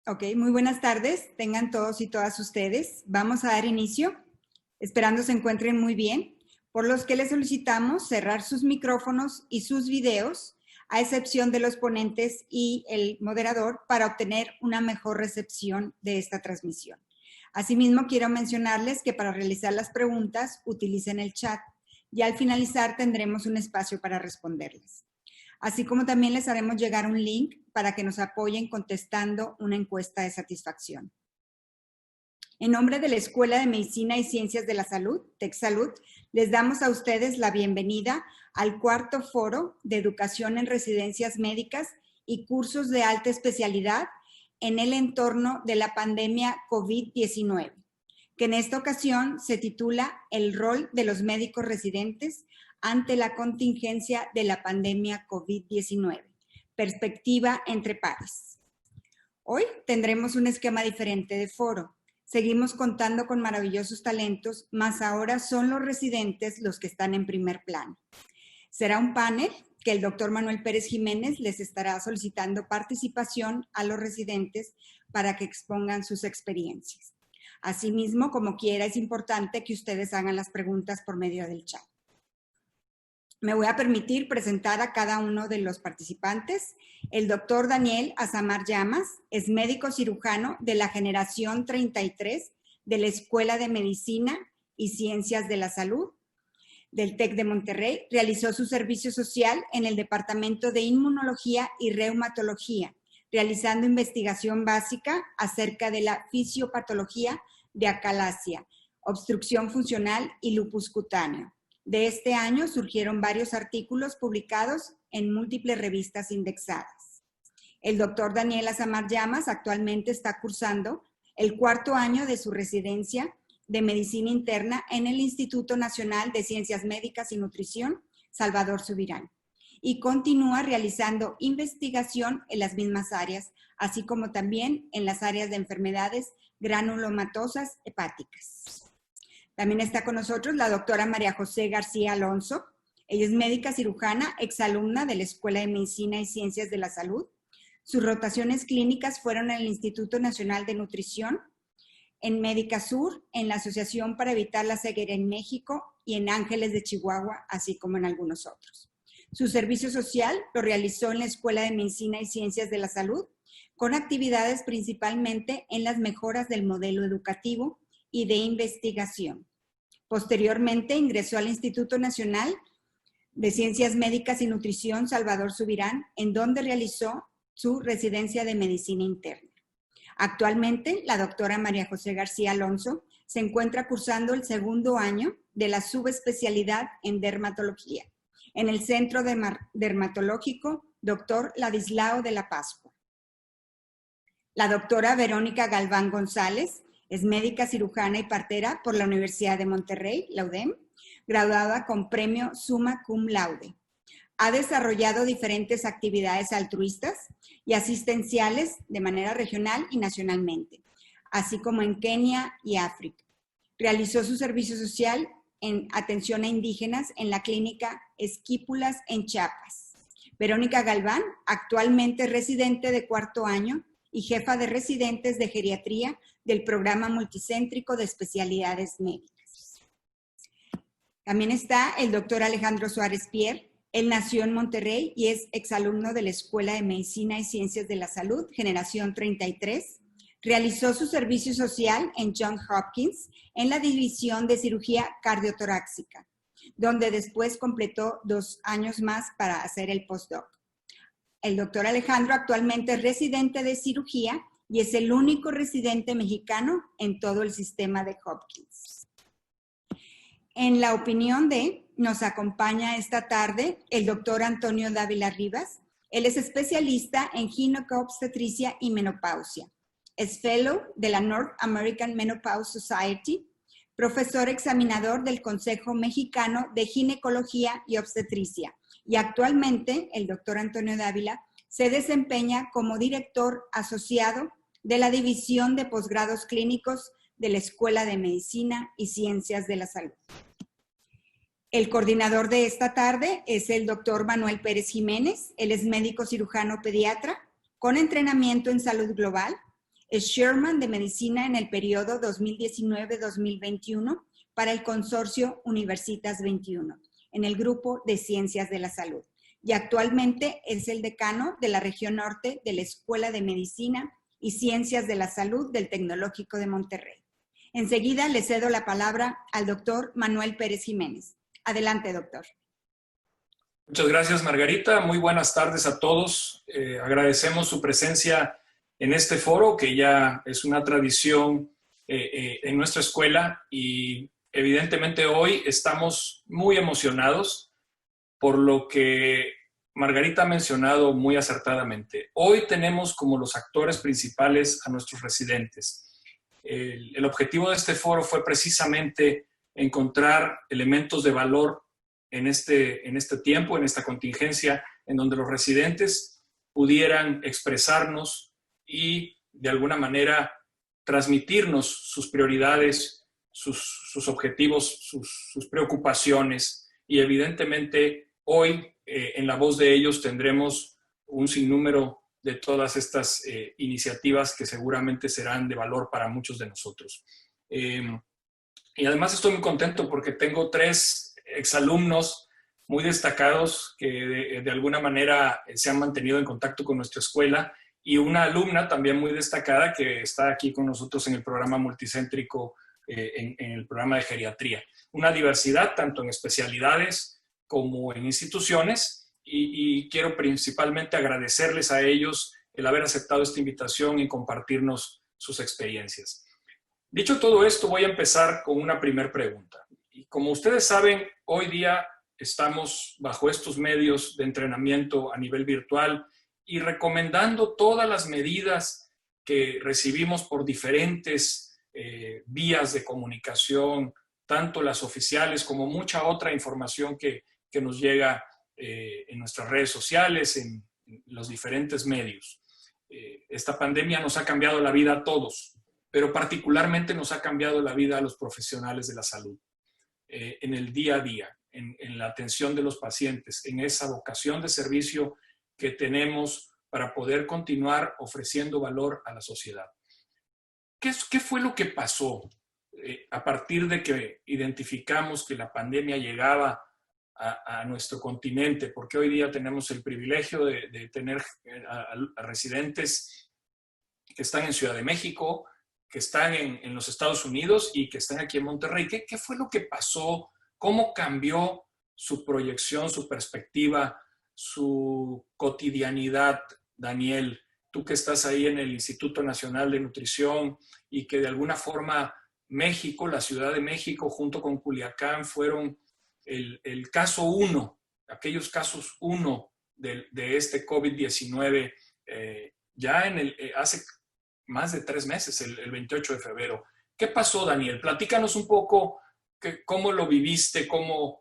Ok, muy buenas tardes. Tengan todos y todas ustedes. Vamos a dar inicio, esperando se encuentren muy bien, por los que les solicitamos cerrar sus micrófonos y sus videos, a excepción de los ponentes y el moderador, para obtener una mejor recepción de esta transmisión. Asimismo, quiero mencionarles que para realizar las preguntas, utilicen el chat y al finalizar tendremos un espacio para responderles. Así como también les haremos llegar un link para que nos apoyen contestando una encuesta de satisfacción. En nombre de la Escuela de Medicina y Ciencias de la Salud, TecSalud, les damos a ustedes la bienvenida al cuarto foro de educación en residencias médicas y cursos de alta especialidad en el entorno de la pandemia COVID-19, que en esta ocasión se titula El rol de los médicos residentes ante la contingencia de la pandemia COVID-19, perspectiva entre pares. Hoy tendremos un esquema diferente de foro. Seguimos contando con maravillosos talentos, mas ahora son los residentes los que están en primer plano. Será un panel que el doctor Manuel Pérez Jiménez les estará solicitando participación a los residentes para que expongan sus experiencias. Asimismo, como quiera, es importante que ustedes hagan las preguntas por medio del chat. Me voy a permitir presentar a cada uno de los participantes. El doctor Daniel Azamar Llamas es médico cirujano de la generación 33 de la Escuela de Medicina y Ciencias de la Salud del TEC de Monterrey. Realizó su servicio social en el Departamento de Inmunología y Reumatología, realizando investigación básica acerca de la fisiopatología de acalasia, obstrucción funcional y lupus cutáneo. De este año surgieron varios artículos publicados en múltiples revistas indexadas. El doctor Daniel Azamar Llamas actualmente está cursando el cuarto año de su residencia de medicina interna en el Instituto Nacional de Ciencias Médicas y Nutrición, Salvador Subirán, y continúa realizando investigación en las mismas áreas, así como también en las áreas de enfermedades granulomatosas hepáticas. También está con nosotros la doctora María José García Alonso. Ella es médica cirujana, exalumna de la Escuela de Medicina y Ciencias de la Salud. Sus rotaciones clínicas fueron en el Instituto Nacional de Nutrición, en Médica Sur, en la Asociación para Evitar la Ceguera en México y en Ángeles de Chihuahua, así como en algunos otros. Su servicio social lo realizó en la Escuela de Medicina y Ciencias de la Salud, con actividades principalmente en las mejoras del modelo educativo y de investigación. Posteriormente ingresó al Instituto Nacional de Ciencias Médicas y Nutrición Salvador Subirán, en donde realizó su residencia de medicina interna. Actualmente, la doctora María José García Alonso se encuentra cursando el segundo año de la subespecialidad en dermatología en el Centro Dermatológico Dr. Ladislao de la Pascua. La doctora Verónica Galván González es médica cirujana y partera por la Universidad de Monterrey, la UDEM, graduada con premio Summa Cum Laude. Ha desarrollado diferentes actividades altruistas y asistenciales de manera regional y nacionalmente, así como en Kenia y África. Realizó su servicio social en atención a indígenas en la clínica Esquípulas en Chiapas. Verónica Galván, actualmente residente de cuarto año y jefa de residentes de geriatría del programa multicéntrico de especialidades médicas. También está el doctor Alejandro Suárez Pierre. Él nació en Monterrey y es exalumno de la Escuela de Medicina y Ciencias de la Salud, generación 33. Realizó su servicio social en Johns Hopkins en la División de Cirugía Cardiotorácica, donde después completó 2 años más para hacer el postdoc. El doctor Alejandro actualmente es residente de cirugía y es el único residente mexicano en todo el sistema de Hopkins. En la opinión de, nos acompaña esta tarde el doctor Antonio Dávila Rivas. Él es especialista en ginecobstetricia y menopausia. Es fellow de la North American Menopause Society, profesor examinador del Consejo Mexicano de Ginecología y Obstetricia. Y actualmente el doctor Antonio Dávila se desempeña como director asociado de la División de Posgrados Clínicos de la Escuela de Medicina y Ciencias de la Salud. El coordinador de esta tarde es el doctor Manuel Pérez Jiménez. Él es médico cirujano pediatra con entrenamiento en salud global. Es Sherman de Medicina en el periodo 2019-2021 para el consorcio Universitas 21, en el grupo de Ciencias de la Salud. Y actualmente es el decano de la región norte de la Escuela de Medicina y Ciencias de la Salud del Tecnológico de Monterrey. Enseguida le cedo la palabra al doctor Manuel Pérez Jiménez. Adelante, doctor. Muchas gracias, Margarita. Muy buenas tardes a todos. Agradecemos su presencia en este foro, que ya es una tradición en nuestra escuela, y evidentemente hoy estamos muy emocionados por lo que Margarita ha mencionado muy acertadamente. Hoy tenemos como los actores principales a nuestros residentes. El objetivo de este foro fue precisamente encontrar elementos de valor en este tiempo, en esta contingencia, en donde los residentes pudieran expresarnos y de alguna manera transmitirnos sus prioridades, sus objetivos, sus preocupaciones. Y evidentemente hoy en la voz de ellos tendremos un sinnúmero de todas estas iniciativas que seguramente serán de valor para muchos de nosotros. Y además estoy muy contento porque tengo 3 exalumnos muy destacados que de alguna manera se han mantenido en contacto con nuestra escuela, y una alumna también muy destacada que está aquí con nosotros en el programa multicéntrico, en el programa de geriatría. Una diversidad tanto en especialidades como en instituciones, y quiero principalmente agradecerles a ellos el haber aceptado esta invitación y compartirnos sus experiencias. Dicho todo esto, voy a empezar con una primera pregunta. Y como ustedes saben, hoy día estamos bajo estos medios de entrenamiento a nivel virtual y recomendando todas las medidas que recibimos por diferentes vías de comunicación, tanto las oficiales como mucha otra información que nos llega en nuestras redes sociales, en los diferentes medios. Esta pandemia nos ha cambiado la vida a todos, pero particularmente nos ha cambiado la vida a los profesionales de la salud, en el día a día, en la atención de los pacientes, en esa vocación de servicio que tenemos para poder continuar ofreciendo valor a la sociedad. ¿Qué fue lo que pasó a partir de que identificamos que la pandemia llegaba a nuestro continente? Porque hoy día tenemos el privilegio de tener a residentes que están en Ciudad de México, que están en los Estados Unidos y que están aquí en Monterrey. ¿Qué fue lo que pasó? ¿Cómo cambió su proyección, su perspectiva, su cotidianidad, Daniel? Tú que estás ahí en el Instituto Nacional de Nutrición y que de alguna forma México, la Ciudad de México, junto con Culiacán, fueron el caso 1, aquellos casos 1 de este COVID-19 ya hace más de 3 meses, el 28 de febrero. ¿Qué pasó, Daniel? Platícanos un poco cómo lo viviste, cómo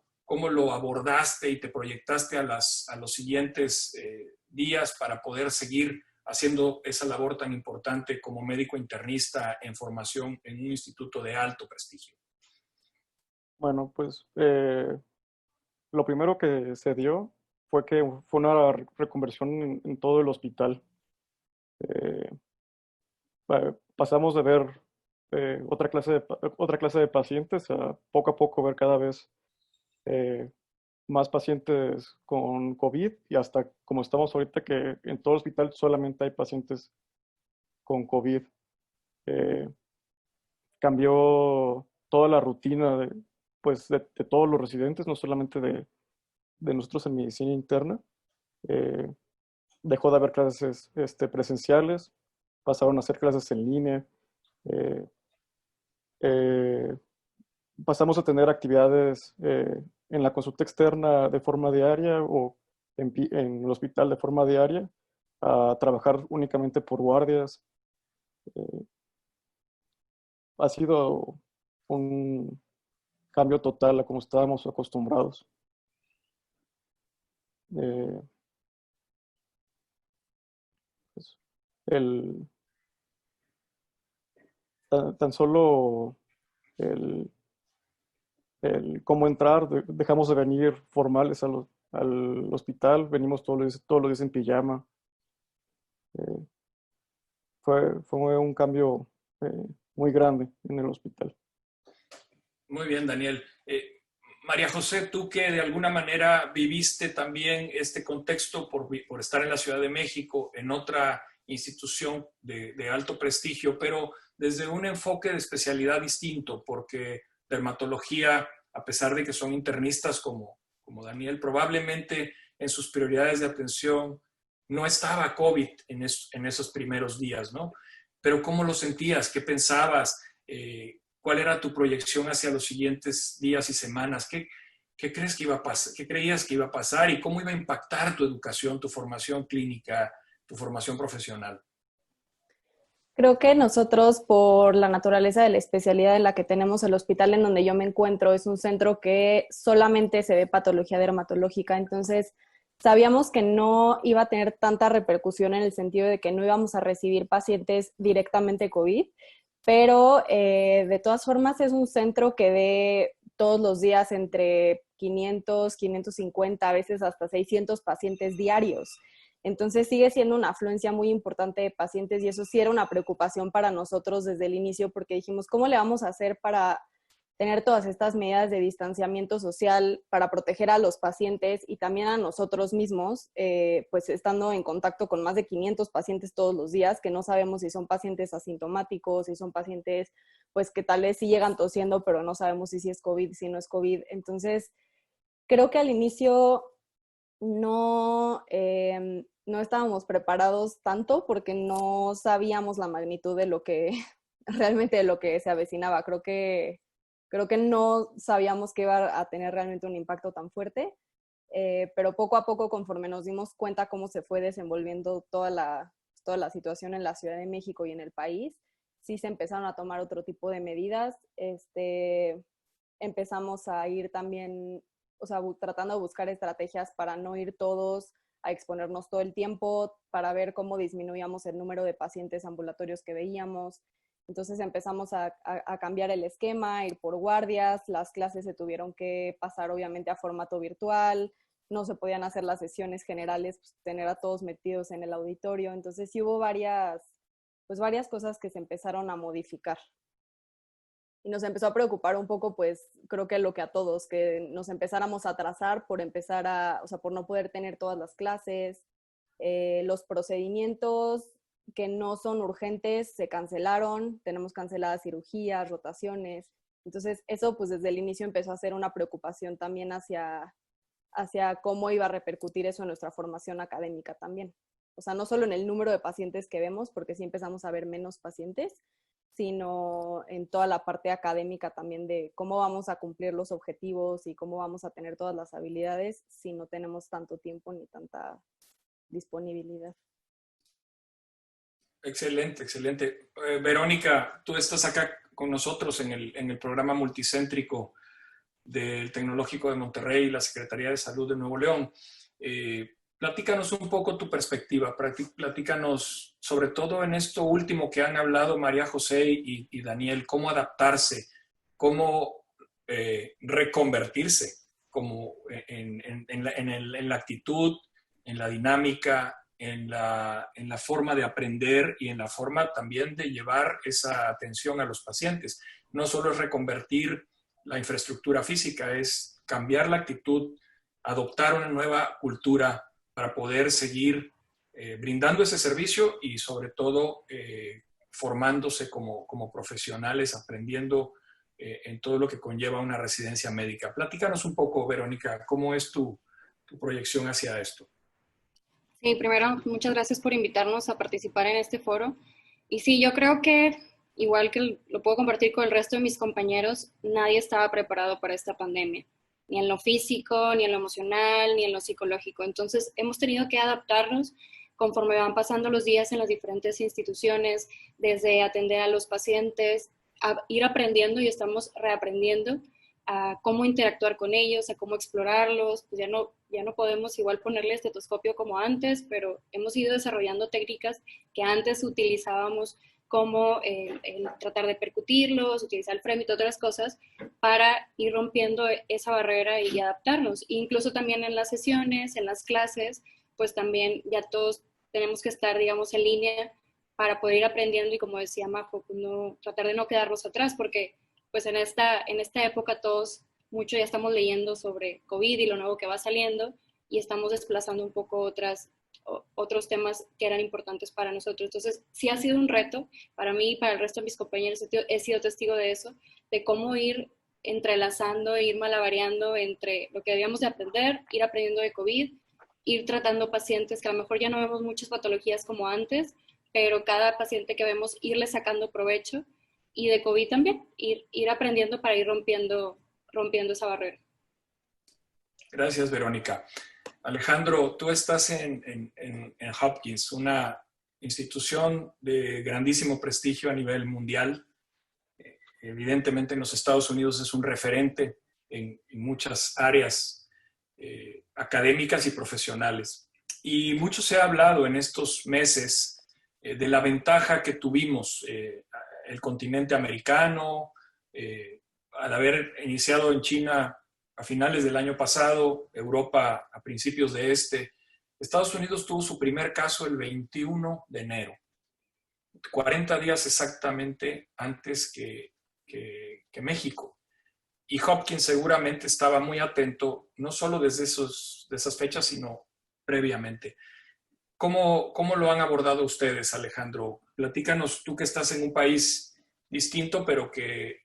lo abordaste y te proyectaste a los siguientes días para poder seguir haciendo esa labor tan importante como médico internista en formación en un instituto de alto prestigio. Bueno, pues lo primero que se dio fue que fue una reconversión en todo el hospital. Pasamos de ver otra clase de pacientes a poco ver cada vez más pacientes con COVID, y hasta como estamos ahorita, que en todo el hospital solamente hay pacientes con COVID. Cambió toda la rutina de todos los residentes, no solamente de nosotros en medicina interna. Dejó de haber clases presenciales, pasaron a hacer clases en línea. Pasamos a tener actividades en la consulta externa de forma diaria, o en el hospital de forma diaria, a trabajar únicamente por guardias. Ha sido un cambio total a como estábamos acostumbrados. Pues, tan solo el cómo entrar, dejamos de venir formales al hospital, venimos todos los días en pijama. fue un cambio muy grande en el hospital. Muy bien, Daniel. María José, tú que de alguna manera viviste también este contexto por estar en la Ciudad de México, en otra institución de alto prestigio, pero desde un enfoque de especialidad distinto, porque dermatología, a pesar de que son internistas como Daniel, probablemente en sus prioridades de atención no estaba COVID en esos primeros días, ¿no? Pero ¿cómo lo sentías? ¿Qué pensabas? ¿Cuál era tu proyección hacia los siguientes días y semanas? ¿Qué crees que iba a pasar? ¿Qué creías que iba a pasar? ¿Y cómo iba a impactar tu educación, tu formación clínica, tu formación profesional? Creo que nosotros, por la naturaleza de la especialidad en la que tenemos el hospital en donde yo me encuentro, es un centro que solamente se ve patología dermatológica, entonces sabíamos que no iba a tener tanta repercusión en el sentido de que no íbamos a recibir pacientes directamente COVID, pero de todas formas es un centro que ve todos los días entre 500, 550, a veces hasta 600 pacientes diarios. Entonces sigue siendo una afluencia muy importante de pacientes y eso sí era una preocupación para nosotros desde el inicio porque dijimos, ¿cómo le vamos a hacer para tener todas estas medidas de distanciamiento social para proteger a los pacientes y también a nosotros mismos, pues estando en contacto con más de 500 pacientes todos los días, que no sabemos si son pacientes asintomáticos, si son pacientes pues que tal vez sí llegan tosiendo, pero no sabemos si es COVID, si no es COVID. Entonces, creo que al inicio no estábamos preparados tanto porque no sabíamos la magnitud de lo que realmente de lo que se avecinaba. Creo que no sabíamos que iba a tener realmente un impacto tan fuerte, pero poco a poco, conforme nos dimos cuenta cómo se fue desenvolviendo toda la situación en la Ciudad de México y en el país, sí se empezaron a tomar otro tipo de medidas. Empezamos a ir también, o sea, tratando de buscar estrategias para no ir todos a exponernos todo el tiempo, para ver cómo disminuíamos el número de pacientes ambulatorios que veíamos. Entonces empezamos a cambiar el esquema, ir por guardias, las clases se tuvieron que pasar obviamente a formato virtual, no se podían hacer las sesiones generales, pues, tener a todos metidos en el auditorio. Entonces sí hubo varias cosas que se empezaron a modificar. Y nos empezó a preocupar un poco, pues creo que lo que a todos, que nos empezáramos a atrasar por por no poder tener todas las clases, los procedimientos que no son urgentes se cancelaron, tenemos canceladas cirugías, rotaciones. Entonces eso pues desde el inicio empezó a ser una preocupación también hacia cómo iba a repercutir eso en nuestra formación académica también. O sea, no solo en el número de pacientes que vemos, porque sí empezamos a ver menos pacientes, sino en toda la parte académica también de cómo vamos a cumplir los objetivos y cómo vamos a tener todas las habilidades si no tenemos tanto tiempo ni tanta disponibilidad. Excelente, excelente. Verónica, tú estás acá con nosotros en el programa multicéntrico del Tecnológico de Monterrey y la Secretaría de Salud de Nuevo León. Platícanos un poco tu perspectiva, platícanos sobre todo en esto último que han hablado María José y Daniel, cómo adaptarse, cómo reconvertirse como en la actitud, en la dinámica, en la forma de aprender y en la forma también de llevar esa atención a los pacientes. No solo es reconvertir la infraestructura física, es cambiar la actitud, adoptar una nueva cultura para poder seguir brindando ese servicio y sobre todo formándose como profesionales, aprendiendo en todo lo que conlleva una residencia médica. Platícanos un poco, Verónica, ¿cómo es tu proyección hacia esto? Sí, primero, muchas gracias por invitarnos a participar en este foro. Y sí, yo creo que, igual que lo puedo compartir con el resto de mis compañeros, nadie estaba preparado para esta pandemia, ni en lo físico, ni en lo emocional, ni en lo psicológico. Entonces, hemos tenido que adaptarnos conforme van pasando los días en las diferentes instituciones, desde atender a los pacientes, a ir aprendiendo y estamos reaprendiendo a cómo interactuar con ellos, a cómo explorarlos. Pues ya no podemos igual ponerle estetoscopio como antes, pero hemos ido desarrollando técnicas que antes utilizábamos como el tratar de percutirlos, utilizar el freno y otras cosas para ir rompiendo esa barrera y adaptarnos. Incluso también en las sesiones, en las clases, pues también ya todos tenemos que estar, digamos, en línea para poder ir aprendiendo y, como decía Majo, pues tratar de no quedarnos atrás, porque pues en esta época todos mucho ya estamos leyendo sobre COVID y lo nuevo que va saliendo y estamos desplazando un poco otros temas que eran importantes para nosotros. Entonces, sí ha sido un reto para mí y para el resto de mis compañeros. He sido testigo de eso, de cómo ir entrelazando, ir malabareando entre lo que debíamos de aprender, ir aprendiendo de COVID, ir tratando pacientes que a lo mejor ya no vemos muchas patologías como antes, pero cada paciente que vemos irle sacando provecho, y de COVID también, ir aprendiendo para ir rompiendo esa barrera. Gracias, Verónica. Alejandro, tú estás en Hopkins, una institución de grandísimo prestigio a nivel mundial. Evidentemente en los Estados Unidos es un referente en muchas áreas académicas y profesionales. Y mucho se ha hablado en estos meses de la ventaja que tuvimos el continente americano, al haber iniciado en China a finales del año pasado, Europa a principios de Estados Unidos tuvo su primer caso el 21 de enero, 40 días exactamente antes que México. Y Hopkins seguramente estaba muy atento, no solo desde esas fechas, sino previamente. ¿Cómo lo han abordado ustedes, Alejandro? Platícanos, tú que estás en un país distinto, pero que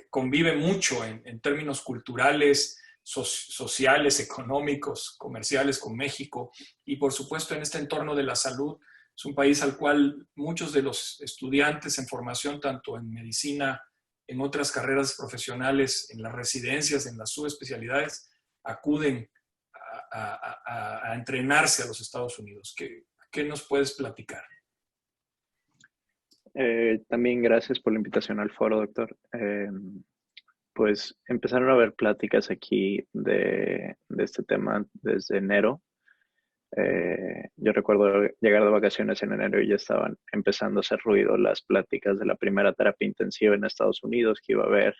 convive mucho en términos culturales, sociales, económicos, comerciales con México y por supuesto en este entorno de la salud. Es un país al cual muchos de los estudiantes en formación, tanto en medicina, en otras carreras profesionales, en las residencias, en las subespecialidades, acuden a entrenarse a los Estados Unidos. ¿Qué nos puedes platicar? También gracias por la invitación al foro, doctor. Pues empezaron a haber pláticas aquí de este tema desde enero. Yo recuerdo llegar de vacaciones en enero y ya estaban empezando a hacer ruido las pláticas de la primera terapia intensiva en Estados Unidos que iba a haber.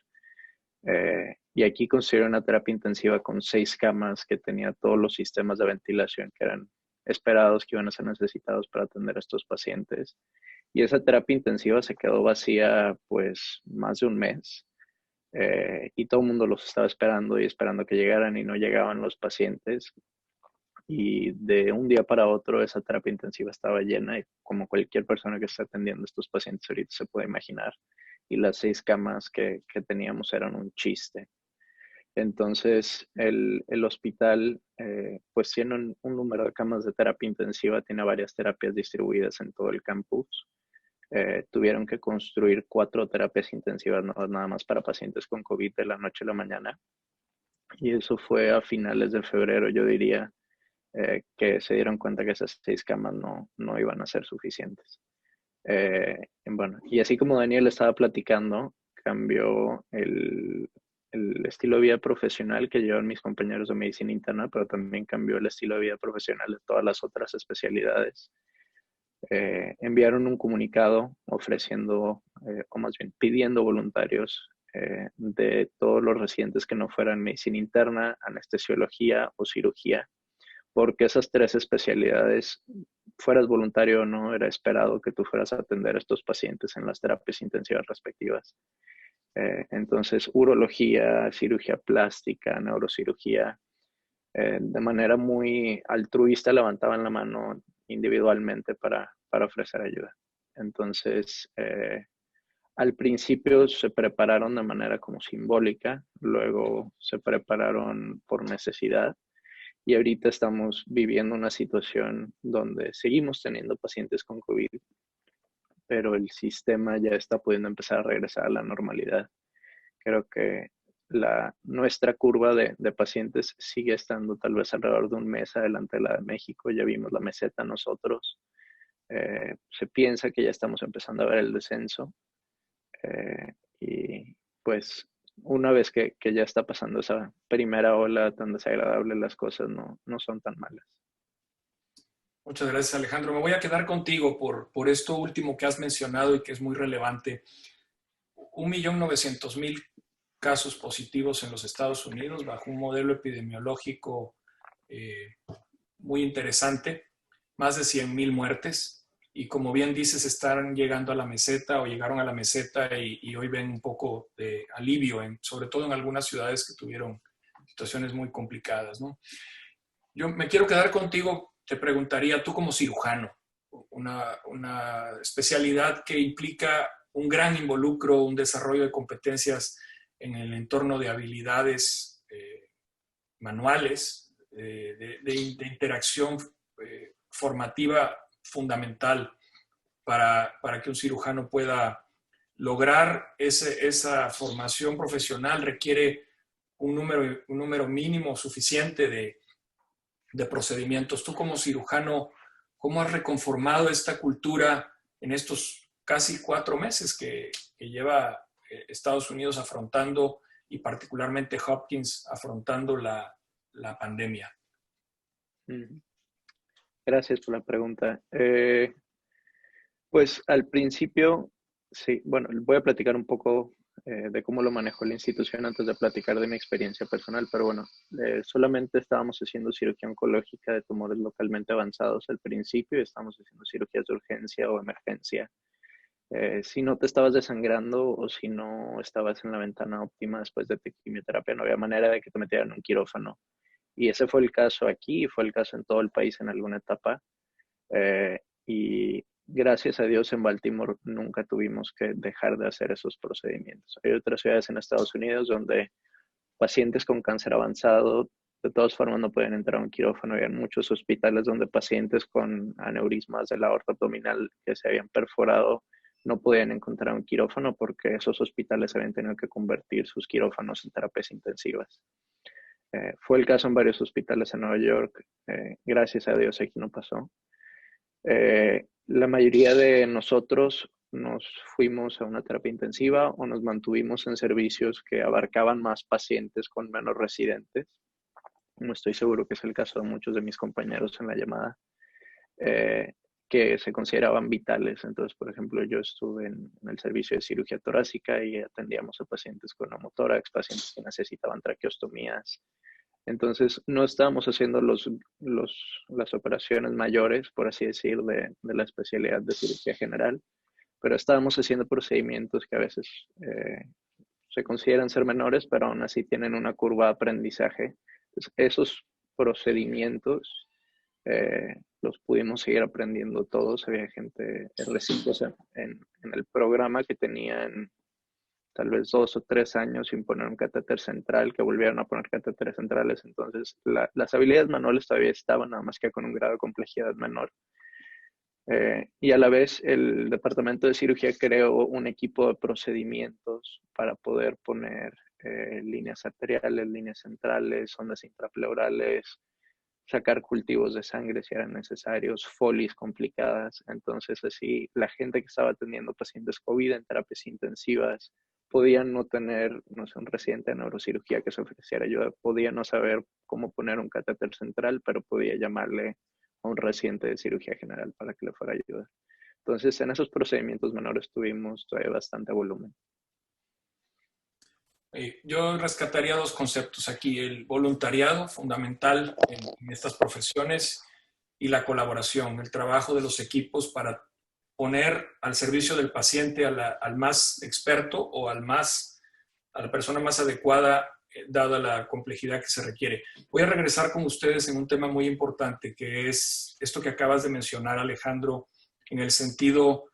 Y aquí construyeron una terapia intensiva con 6 camas que tenía todos los sistemas de ventilación que eran esperados, que iban a ser necesitados para atender a estos pacientes. Y esa terapia intensiva se quedó vacía pues más de un mes. Y todo el mundo los estaba esperando y esperando que llegaran y no llegaban los pacientes. Y de un día para otro esa terapia intensiva estaba llena y como cualquier persona que está atendiendo a estos pacientes ahorita se puede imaginar. Y las 6 camas que teníamos eran un chiste. Entonces el hospital pues tiene un número de camas de terapia intensiva, tiene varias terapias distribuidas en todo el campus. Tuvieron que construir 4 terapias intensivas nada más para pacientes con COVID de la noche a la mañana. Y eso fue a finales de febrero, yo diría, que se dieron cuenta que esas 6 camas no iban a ser suficientes. Bueno, y así como Daniel estaba platicando, cambió el estilo de vida profesional que llevan mis compañeros de medicina interna, pero también cambió el estilo de vida profesional de todas las otras especialidades. Enviaron un comunicado ofreciendo, o más bien pidiendo voluntarios de todos los residentes que no fueran medicina interna, anestesiología o cirugía, porque esas 3 especialidades, fueras voluntario o no, era esperado que tú fueras a atender a estos pacientes en las terapias intensivas respectivas. Entonces, urología, cirugía plástica, neurocirugía, de manera muy altruista levantaban la mano individualmente para ofrecer ayuda. Entonces, al principio se prepararon de manera como simbólica, luego se prepararon por necesidad y ahorita estamos viviendo una situación donde seguimos teniendo pacientes con COVID, pero el sistema ya está pudiendo empezar a regresar a la normalidad. Creo que nuestra curva de pacientes sigue estando tal vez alrededor de un mes adelante de la de México. Ya vimos la meseta nosotros. Se piensa que ya estamos empezando a ver el descenso. Y pues una vez que ya está pasando esa primera ola tan desagradable, las cosas no son tan malas. Muchas gracias, Alejandro. Me voy a quedar contigo por esto último que has mencionado y que es muy relevante. 1.900.000 casos positivos en los Estados Unidos bajo un modelo epidemiológico muy interesante, más de 100.000 muertes. y como bien dices, están llegando a la meseta o llegaron a la meseta y hoy ven un poco de alivio, sobre todo en algunas ciudades que tuvieron situaciones muy complicadas, ¿no? Yo me quiero quedar contigo, te preguntaría, tú como cirujano, una especialidad que implica un gran involucro, un desarrollo de competencias en el entorno de habilidades manuales, de interacción formativa fundamental para que un cirujano pueda lograr esa formación profesional. Requiere un número mínimo suficiente de procedimientos. Tú como cirujano, ¿cómo has reconformado esta cultura en estos casi 4 meses que lleva Estados Unidos afrontando, y particularmente Hopkins afrontando la pandemia? Gracias por la pregunta. Pues al principio, sí, bueno, voy a platicar un poco de cómo lo manejó la institución antes de platicar de mi experiencia personal, pero bueno, solamente estábamos haciendo cirugía oncológica de tumores localmente avanzados al principio y estábamos haciendo cirugías de urgencia o emergencia. Si no te estabas desangrando o si no estabas en la ventana óptima después de tu quimioterapia, no había manera de que te metieran en un quirófano. Y ese fue el caso aquí, fue el caso en todo el país en alguna etapa. Y gracias a Dios en Baltimore nunca tuvimos que dejar de hacer esos procedimientos. Hay otras ciudades en Estados Unidos donde pacientes con cáncer avanzado de todas formas no pueden entrar a un quirófano. Había muchos hospitales donde pacientes con aneurismas de la aorta abdominal que se habían perforado no podían encontrar un quirófano porque esos hospitales habían tenido que convertir sus quirófanos en terapias intensivas. Fue el caso en varios hospitales en Nueva York. Gracias a Dios aquí no pasó. La mayoría de nosotros nos fuimos a una terapia intensiva o nos mantuvimos en servicios que abarcaban más pacientes con menos residentes. No estoy seguro que es el caso de muchos de mis compañeros en la llamada, que se consideraban vitales. Entonces, por ejemplo, yo estuve en el servicio de cirugía torácica y atendíamos a pacientes con neumotórax, pacientes que necesitaban traqueostomías. Entonces, no estábamos haciendo las operaciones mayores, por así decir, de la especialidad de cirugía general, pero estábamos haciendo procedimientos que a veces se consideran ser menores, pero aún así tienen una curva de aprendizaje. Entonces, esos procedimientos los pudimos seguir aprendiendo todos. Había gente recientes en el programa que tenían tal vez 2 o 3 años sin poner un catéter central, que volvieron a poner catéteres centrales. Entonces, las habilidades manuales todavía estaban, nada más que con un grado de complejidad menor. Y a la vez, el departamento de cirugía creó un equipo de procedimientos para poder poner líneas arteriales, líneas centrales, ondas intrapleurales, sacar cultivos de sangre si eran necesarios, folies complicadas. Entonces, así, la gente que estaba atendiendo pacientes COVID en terapias intensivas podía no tener, no sé, un residente de neurocirugía que se ofreciera ayuda, podía no saber cómo poner un catéter central, pero podía llamarle a un residente de cirugía general para que le fuera a ayudar. Entonces, en esos procedimientos menores tuvimos todavía bastante volumen. Yo rescataría 2 conceptos aquí: el voluntariado, fundamental en estas profesiones, y la colaboración, el trabajo de los equipos para poner al servicio del paciente al más experto o a la persona más adecuada, dada la complejidad que se requiere. Voy a regresar con ustedes en un tema muy importante, que es esto que acabas de mencionar, Alejandro, en el sentido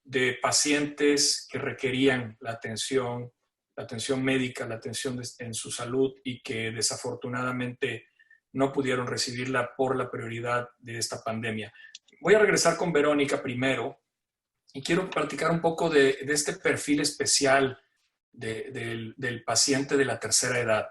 de pacientes que requerían la atención médica, la atención en su salud, y que desafortunadamente no pudieron recibirla por la prioridad de esta pandemia. Voy a regresar con Verónica primero y quiero platicar un poco de este perfil especial del paciente de la tercera edad.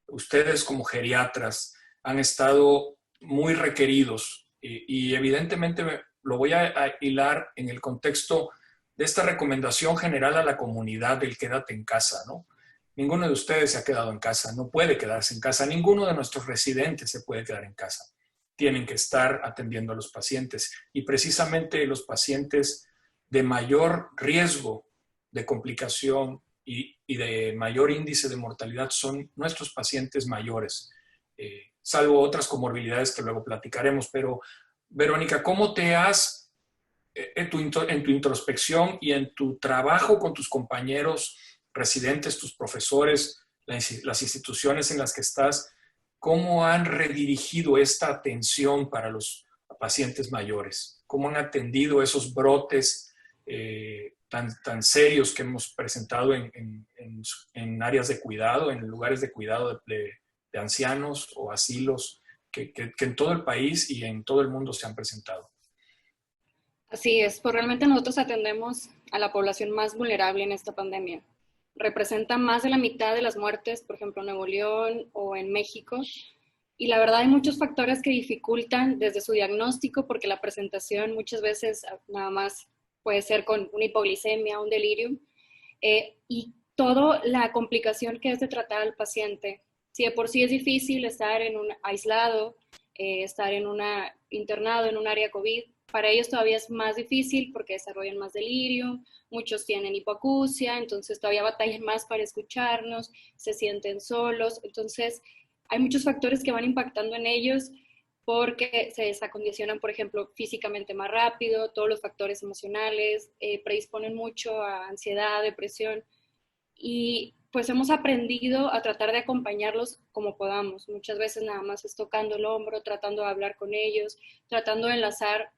Ustedes como geriatras han estado muy requeridos y evidentemente lo voy a hilar en el contexto de esta recomendación general a la comunidad del quédate en casa, ¿no? Ninguno de ustedes se ha quedado en casa, no puede quedarse en casa, ninguno de nuestros residentes se puede quedar en casa. Tienen que estar atendiendo a los pacientes, y precisamente los pacientes de mayor riesgo de complicación y de mayor índice de mortalidad son nuestros pacientes mayores, salvo otras comorbilidades que luego platicaremos. Pero, Verónica, ¿cómo te has en tu introspección y en tu trabajo con tus compañeros residentes, tus profesores, las instituciones en las que estás, ¿cómo han redirigido esta atención para los pacientes mayores? ¿Cómo han atendido esos brotes tan serios que hemos presentado en áreas de cuidado, en lugares de cuidado de ancianos o asilos que en todo el país y en todo el mundo se han presentado? Así es, pues realmente nosotros atendemos a la población más vulnerable en esta pandemia. Representa más de la mitad de las muertes, por ejemplo, en Nuevo León o en México. Y la verdad hay muchos factores que dificultan desde su diagnóstico, porque la presentación muchas veces nada más puede ser con una hipoglicemia, un delirium, y toda la complicación que es de tratar al paciente. Si de por sí es difícil estar en un aislado, estar internado en un área COVID, para ellos todavía es más difícil porque desarrollan más delirium, muchos tienen hipoacusia, entonces todavía batallan más para escucharnos, se sienten solos. Entonces hay muchos factores que van impactando en ellos porque se desacondicionan, por ejemplo, físicamente más rápido, todos los factores emocionales, predisponen mucho a ansiedad, depresión. Y pues hemos aprendido a tratar de acompañarlos como podamos. Muchas veces nada más es tocando el hombro, tratando de hablar con ellos, tratando de enlazar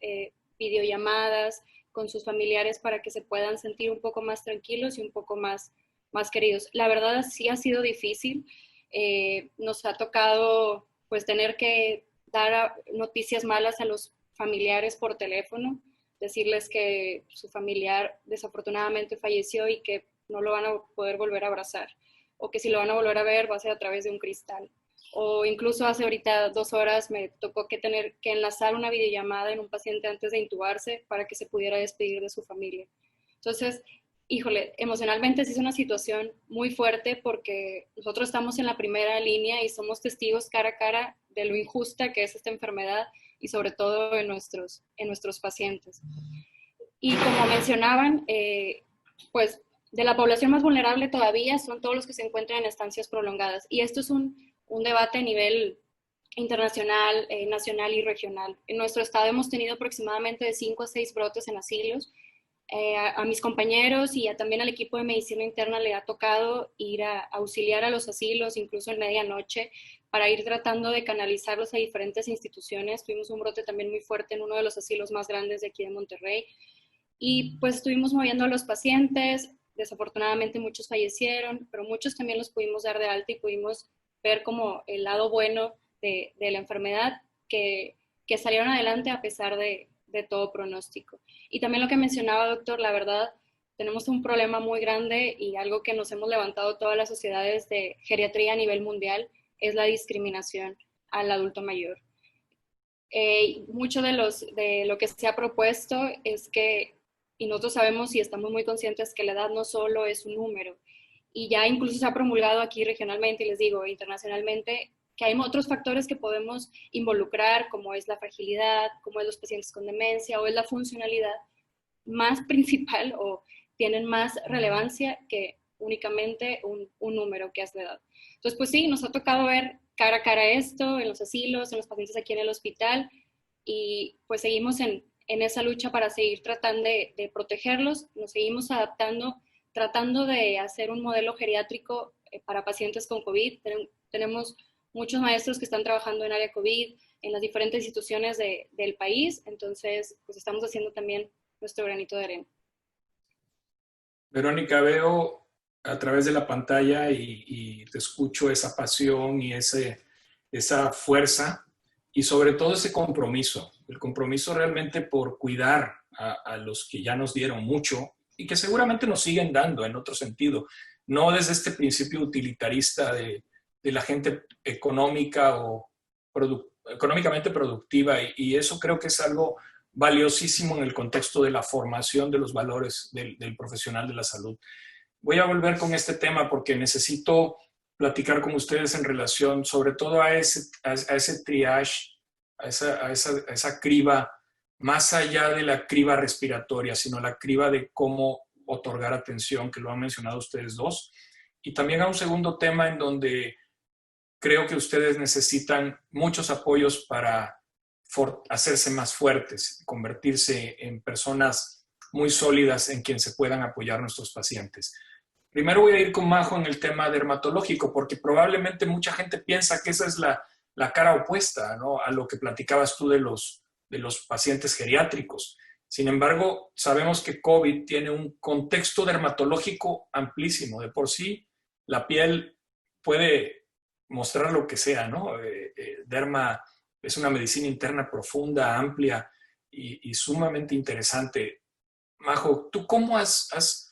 videollamadas con sus familiares para que se puedan sentir un poco más tranquilos y un poco más queridos. La verdad sí ha sido difícil. Nos ha tocado pues tener que dar noticias malas a los familiares por teléfono, decirles que su familiar desafortunadamente falleció y que no lo van a poder volver a abrazar, o que si lo van a volver a ver va a ser a través de un cristal. O incluso hace ahorita 2 horas me tocó tener que enlazar una videollamada en un paciente antes de intubarse para que se pudiera despedir de su familia. Entonces, híjole, emocionalmente sí es una situación muy fuerte porque nosotros estamos en la primera línea y somos testigos cara a cara de lo injusta que es esta enfermedad y sobre todo en nuestros pacientes. Y como mencionaban, pues de la población más vulnerable todavía son todos los que se encuentran en estancias prolongadas. Y esto es un debate a nivel internacional, nacional y regional. En nuestro estado hemos tenido aproximadamente de 5 a 6 brotes en asilos. A mis compañeros y también al equipo de medicina interna le ha tocado ir a auxiliar a los asilos, incluso en medianoche, para ir tratando de canalizarlos a diferentes instituciones. Tuvimos un brote también muy fuerte en uno de los asilos más grandes de aquí de Monterrey. Y pues estuvimos moviendo a los pacientes. Desafortunadamente muchos fallecieron, pero muchos también los pudimos dar de alta y pudimos ver como el lado bueno de la enfermedad, que salieron adelante a pesar de todo pronóstico. Y también lo que mencionaba, doctor, la verdad, tenemos un problema muy grande y algo que nos hemos levantado todas las sociedades de geriatría a nivel mundial es la discriminación al adulto mayor. Mucho de lo que se ha propuesto es que, y nosotros sabemos y estamos muy conscientes que la edad no solo es un número, y ya incluso se ha promulgado aquí regionalmente, y les digo, internacionalmente, que hay otros factores que podemos involucrar, como es la fragilidad, como es los pacientes con demencia, o es la funcionalidad más principal o tienen más relevancia que únicamente un número que es la edad. Entonces, pues sí, nos ha tocado ver cara a cara esto en los asilos, en los pacientes aquí en el hospital, y pues seguimos en esa lucha para seguir tratando de protegerlos, nos seguimos adaptando, tratando de hacer un modelo geriátrico para pacientes con COVID. Tenemos muchos maestros que están trabajando en área COVID en las diferentes instituciones del país, entonces pues estamos haciendo también nuestro granito de arena. Verónica, veo a través de la pantalla y te escucho esa pasión y esa fuerza y sobre todo ese compromiso, el compromiso realmente por cuidar a los que ya nos dieron mucho y que seguramente nos siguen dando en otro sentido, no desde este principio utilitarista de la gente económica o económicamente productiva, y eso creo que es algo valiosísimo en el contexto de la formación de los valores del profesional de la salud. Voy a volver con este tema porque necesito platicar con ustedes en relación sobre todo a ese triage, a esa criba, más allá de la criba respiratoria, sino la criba de cómo otorgar atención, que lo han mencionado ustedes dos, y también a un segundo tema en donde creo que ustedes necesitan muchos apoyos para hacerse más fuertes, convertirse en personas muy sólidas en quien se puedan apoyar nuestros pacientes. Primero voy a ir con Majo en el tema dermatológico, porque probablemente mucha gente piensa que esa es la cara opuesta, ¿no?, a lo que platicabas tú de los pacientes geriátricos. Sin embargo, sabemos que COVID tiene un contexto dermatológico amplísimo. De por sí, la piel puede mostrar lo que sea, ¿no? Derma es una medicina interna profunda, amplia y sumamente interesante. Majo, ¿tú cómo has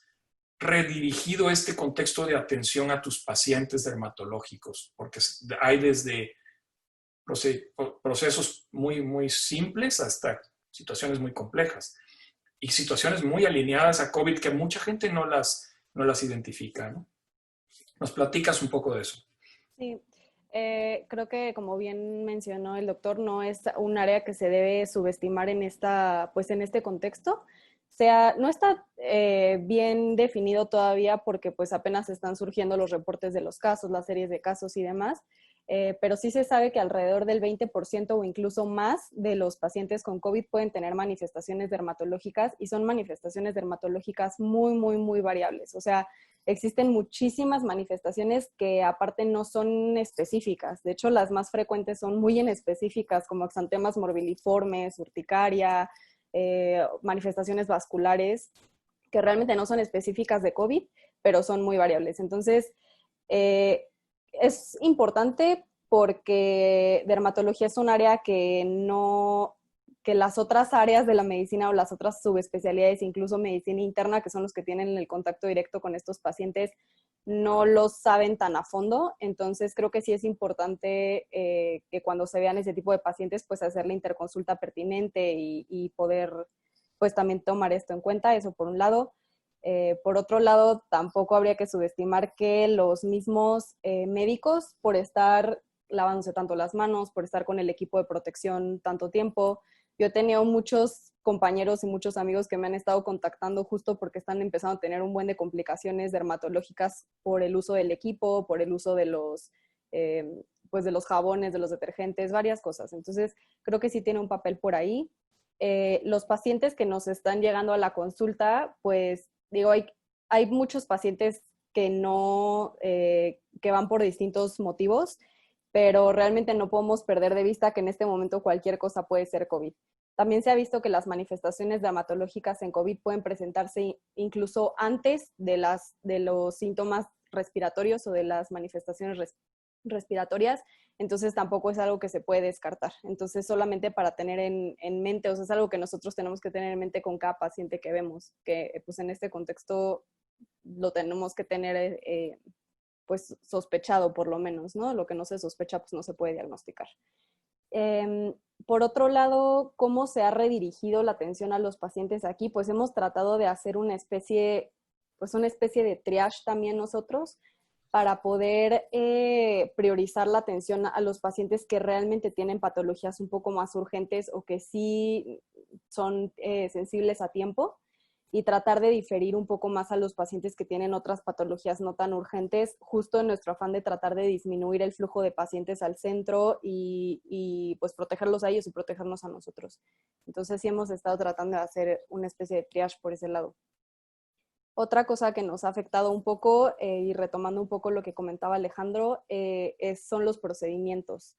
redirigido este contexto de atención a tus pacientes dermatológicos? Porque hay desde procesos muy, muy simples hasta situaciones muy complejas y situaciones muy alineadas a COVID que mucha gente no las identifica, ¿no? ¿Nos platicas un poco de eso? Sí, creo que como bien mencionó el doctor, no es un área que se debe subestimar en en este contexto. No está bien definido todavía porque pues apenas están surgiendo los reportes de los casos, las series de casos y demás, pero sí se sabe que alrededor del 20% o incluso más de los pacientes con COVID pueden tener manifestaciones dermatológicas y son manifestaciones dermatológicas muy, muy, muy variables. O sea, existen muchísimas manifestaciones que aparte no son específicas. De hecho, las más frecuentes son muy inespecíficas, como exantemas morbiliformes, urticaria, manifestaciones vasculares, que realmente no son específicas de COVID, pero son muy variables. Entonces, es importante porque dermatología es un área que las otras áreas de la medicina o las otras subespecialidades, incluso medicina interna, que son los que tienen el contacto directo con estos pacientes, no los saben tan a fondo. Entonces creo que sí es importante que cuando se vean ese tipo de pacientes, pues hacer la interconsulta pertinente y poder pues también tomar esto en cuenta, eso por un lado. Por otro lado, tampoco habría que subestimar que los mismos médicos, por estar lavándose tanto las manos, por estar con el equipo de protección tanto tiempo, yo he tenido muchos compañeros y muchos amigos que me han estado contactando justo porque están empezando a tener un buen de complicaciones dermatológicas por el uso del equipo, por el uso de pues de los jabones, de los detergentes, varias cosas. Entonces, creo que sí tiene un papel por ahí. Los pacientes que nos están llegando a la consulta, pues digo, hay muchos pacientes que que van por distintos motivos, pero realmente no podemos perder de vista que en este momento cualquier cosa puede ser COVID. También se ha visto que las manifestaciones dermatológicas en COVID pueden presentarse incluso antes de los síntomas respiratorios o de las manifestaciones respiratorias, entonces tampoco es algo que se puede descartar. Entonces solamente para tener en mente, o sea, es algo que nosotros tenemos que tener en mente con cada paciente que vemos, que pues en este contexto lo tenemos que tener pues sospechado por lo menos, ¿no? Lo que no se sospecha pues no se puede diagnosticar. Por otro lado, ¿cómo se ha redirigido la atención a los pacientes aquí? Pues hemos tratado de hacer una especie de triage también nosotros para poder priorizar la atención a los pacientes que realmente tienen patologías un poco más urgentes o que sí son sensibles a tiempo, y tratar de diferir un poco más a los pacientes que tienen otras patologías no tan urgentes, justo en nuestro afán de tratar de disminuir el flujo de pacientes al centro y pues protegerlos a ellos y protegernos a nosotros. Entonces sí hemos estado tratando de hacer una especie de triage por ese lado. Otra cosa que nos ha afectado un poco, y retomando un poco lo que comentaba Alejandro, son los procedimientos.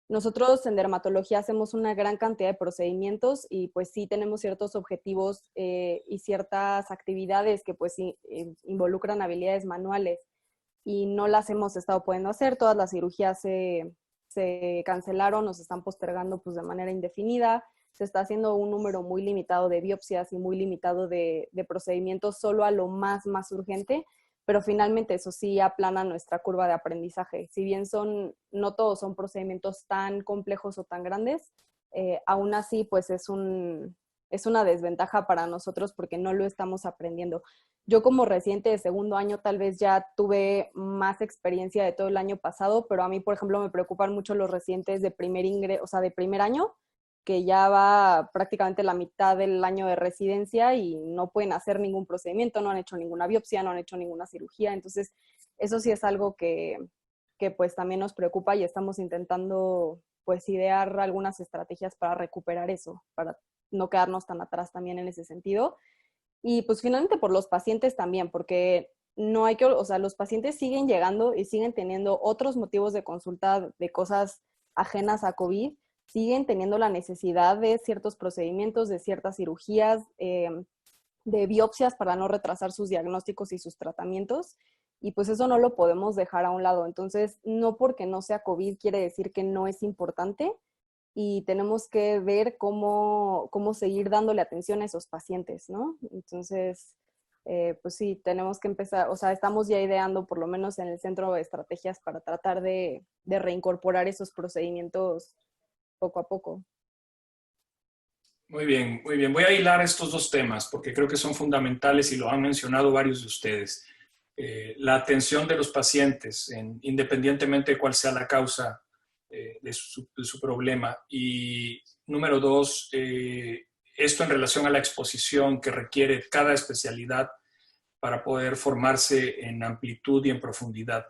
Nosotros en dermatología hacemos una gran cantidad de procedimientos y pues sí tenemos ciertos objetivos y ciertas actividades que pues involucran habilidades manuales y no las hemos estado pudiendo hacer. Todas las cirugías se cancelaron o se están postergando pues de manera indefinida. Se está haciendo un número muy limitado de biopsias y muy limitado de procedimientos solo a lo más urgente, pero finalmente eso sí aplana nuestra curva de aprendizaje. Si bien no todos son procedimientos tan complejos o tan grandes, aún así pues es una desventaja para nosotros porque no lo estamos aprendiendo. Yo como residente de segundo año tal vez ya tuve más experiencia de todo el año pasado, pero a mí, por ejemplo, me preocupan mucho los residentes de de primer año, que ya va prácticamente la mitad del año de residencia y no pueden hacer ningún procedimiento, no han hecho ninguna biopsia, no han hecho ninguna cirugía. Entonces, eso sí es algo que pues también nos preocupa y estamos intentando pues idear algunas estrategias para recuperar eso, para no quedarnos tan atrás también en ese sentido. Y pues finalmente por los pacientes también, porque no hay que, o sea, los pacientes siguen llegando y siguen teniendo otros motivos de consulta de cosas ajenas a COVID, siguen teniendo la necesidad de ciertos procedimientos, de ciertas cirugías, de biopsias para no retrasar sus diagnósticos y sus tratamientos. Y pues eso no lo podemos dejar a un lado. Entonces, no porque no sea COVID quiere decir que no es importante y tenemos que ver cómo seguir dándole atención a esos pacientes, ¿no? Entonces, pues sí, tenemos que empezar, o sea, estamos ya ideando por lo menos en el centro de estrategias para tratar de reincorporar esos procedimientos poco a poco. Muy bien, muy bien. Voy a hilar estos dos temas porque creo que son fundamentales y lo han mencionado varios de ustedes. La atención de los pacientes, independientemente de cuál sea la causa de su problema. Y número dos, esto en relación a la exposición que requiere cada especialidad para poder formarse en amplitud y en profundidad.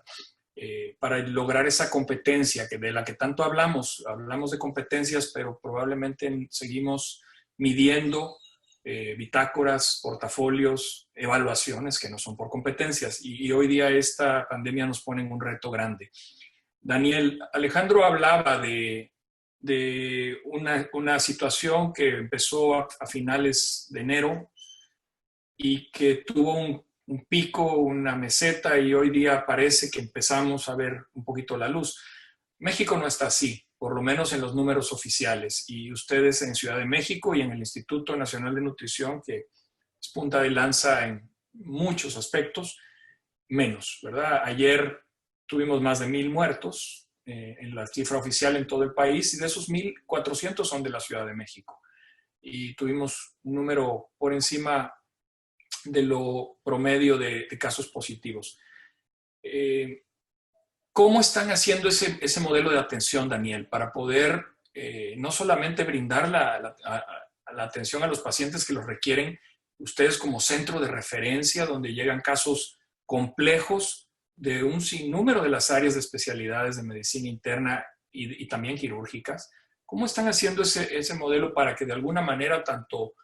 Para lograr esa competencia de la que tanto hablamos de competencias, pero probablemente seguimos midiendo bitácoras, portafolios, evaluaciones que no son por competencias. Y hoy día esta pandemia nos pone en un reto grande. Daniel, Alejandro hablaba de una situación que empezó a finales de enero y que tuvo un pico, una meseta, y hoy día parece que empezamos a ver un poquito la luz. México no está así, por lo menos en los números oficiales. Y ustedes en Ciudad de México y en el Instituto Nacional de Nutrición, que es punta de lanza en muchos aspectos, menos, ¿verdad? Ayer tuvimos más de 1,000 muertos en la cifra oficial en todo el país, y de esos 1,400 son de la Ciudad de México. Y tuvimos un número por encima de lo promedio de casos positivos. ¿Cómo están haciendo ese modelo de atención, Daniel, para poder no solamente brindar la atención a los pacientes que los requieren, ustedes como centro de referencia donde llegan casos complejos de un sinnúmero de las áreas de especialidades de medicina interna y también quirúrgicas? ¿Cómo están haciendo ese modelo para que de alguna manera tanto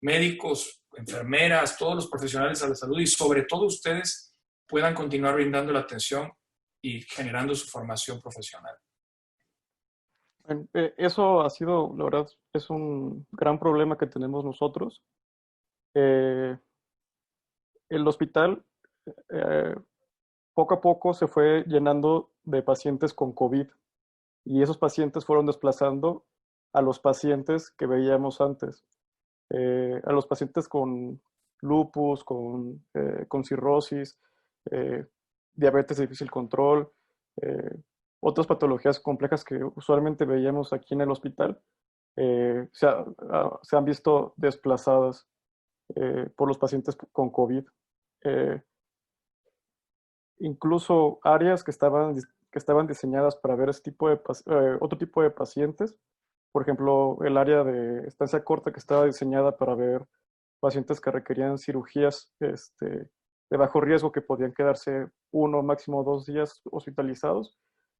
médicos, enfermeras, todos los profesionales de la salud y sobre todo ustedes puedan continuar brindando la atención y generando su formación profesional? Eso ha sido, la verdad, es un gran problema que tenemos nosotros. El hospital poco a poco se fue llenando de pacientes con COVID y esos pacientes fueron desplazando a los pacientes que veíamos antes. A los pacientes con lupus, con cirrosis, diabetes de difícil control, otras patologías complejas que usualmente veíamos aquí en el hospital, se han visto desplazadas por los pacientes con COVID. Incluso áreas que estaban diseñadas para ver otro tipo de pacientes. Por ejemplo, el área de estancia corta que estaba diseñada para ver pacientes que requerían cirugías de bajo riesgo, que podían quedarse 1, máximo 2 días hospitalizados.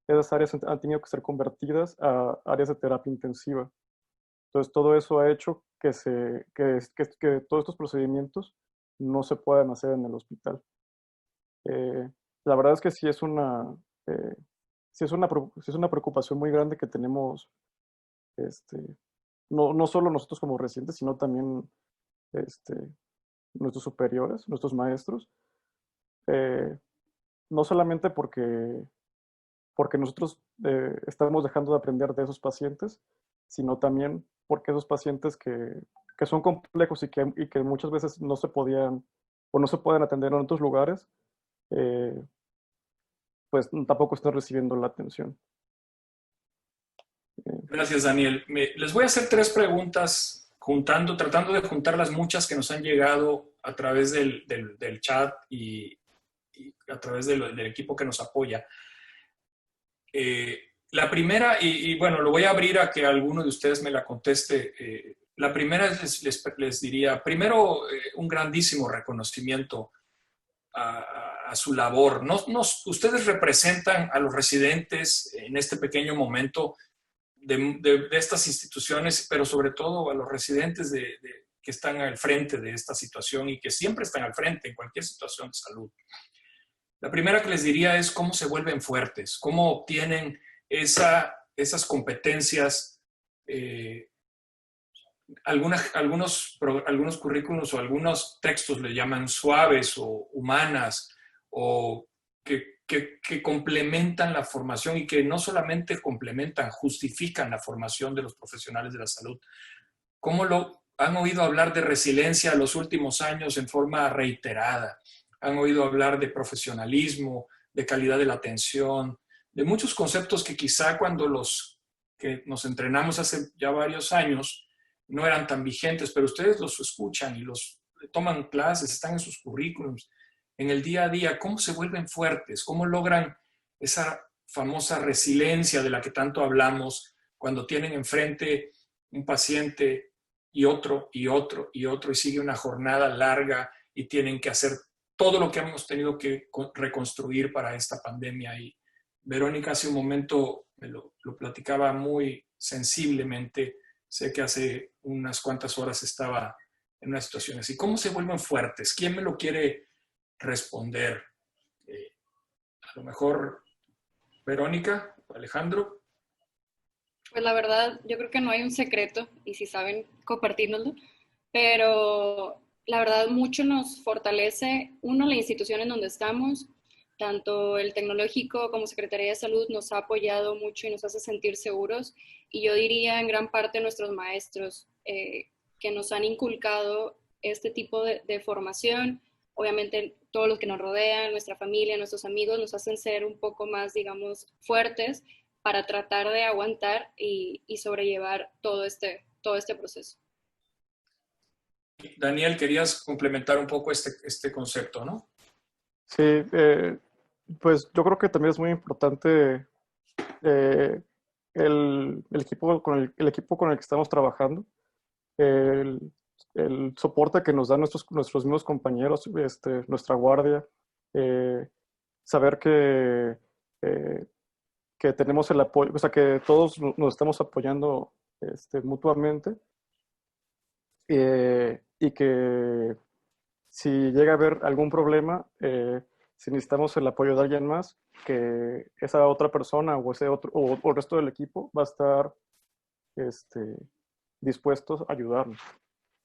Esas áreas han tenido que ser convertidas a áreas de terapia intensiva. Entonces, todo eso ha hecho que todos estos procedimientos no se puedan hacer en el hospital. La verdad es que sí es una preocupación muy grande que tenemos, no solo nosotros como residentes, sino también nuestros superiores, nuestros maestros. No solamente porque nosotros estamos dejando de aprender de esos pacientes, sino también porque esos pacientes que son complejos y que muchas veces no se podían o no se pueden atender en otros lugares, pues tampoco están recibiendo la atención. Gracias, Daniel. Les voy a hacer 3 preguntas, tratando de juntar las muchas que nos han llegado a través del chat y a través del equipo que nos apoya. La primera, y bueno, lo voy a abrir a que alguno de ustedes me la conteste. La primera les diría, primero, un grandísimo reconocimiento a su labor. Ustedes representan a los residentes en este pequeño momento de estas instituciones, pero sobre todo a los residentes que están al frente de esta situación y que siempre están al frente en cualquier situación de salud. La primera que les diría es cómo se vuelven fuertes, cómo obtienen esas competencias. Algunos currículos o algunos textos le llaman suaves o humanas, o que complementan la formación y que no solamente complementan, justifican la formación de los profesionales de la salud. ¿Cómo han oído hablar de resiliencia los últimos años en forma reiterada? Han oído hablar de profesionalismo, de calidad de la atención, de muchos conceptos que quizá cuando los que nos entrenamos hace ya varios años no eran tan vigentes, pero ustedes los escuchan y los toman clases, están en sus currículums, en el día a día. ¿Cómo se vuelven fuertes? ¿Cómo logran esa famosa resiliencia de la que tanto hablamos cuando tienen enfrente un paciente y otro y otro y otro y sigue una jornada larga y tienen que hacer todo lo que hemos tenido que reconstruir para esta pandemia? Y Verónica hace un momento me lo platicaba muy sensiblemente. Sé que hace unas cuantas horas estaba en una situación así. ¿Cómo se vuelven fuertes? ¿Quién me lo quiere responder? A lo mejor Verónica, Alejandro. Pues la verdad, yo creo que no hay un secreto, y si saben, compartírnoslo, pero la verdad mucho nos fortalece, uno, la institución en donde estamos, tanto el tecnológico como Secretaría de Salud nos ha apoyado mucho y nos hace sentir seguros, y yo diría en gran parte nuestros maestros que nos han inculcado este tipo de formación. Obviamente todos los que nos rodean, nuestra familia, nuestros amigos, nos hacen ser un poco más, digamos, fuertes para tratar de aguantar y sobrellevar todo este proceso. Daniel, querías complementar un poco este concepto, ¿no? Sí, pues yo creo que también es muy importante el equipo con el que estamos trabajando, el soporte que nos dan nuestros mismos compañeros, nuestra guardia, saber que tenemos el apoyo, o sea, que todos nos estamos apoyando mutuamente, y que si llega a haber algún problema, si necesitamos el apoyo de alguien más, que esa otra persona o ese otro o el resto del equipo va a estar dispuestos a ayudarnos.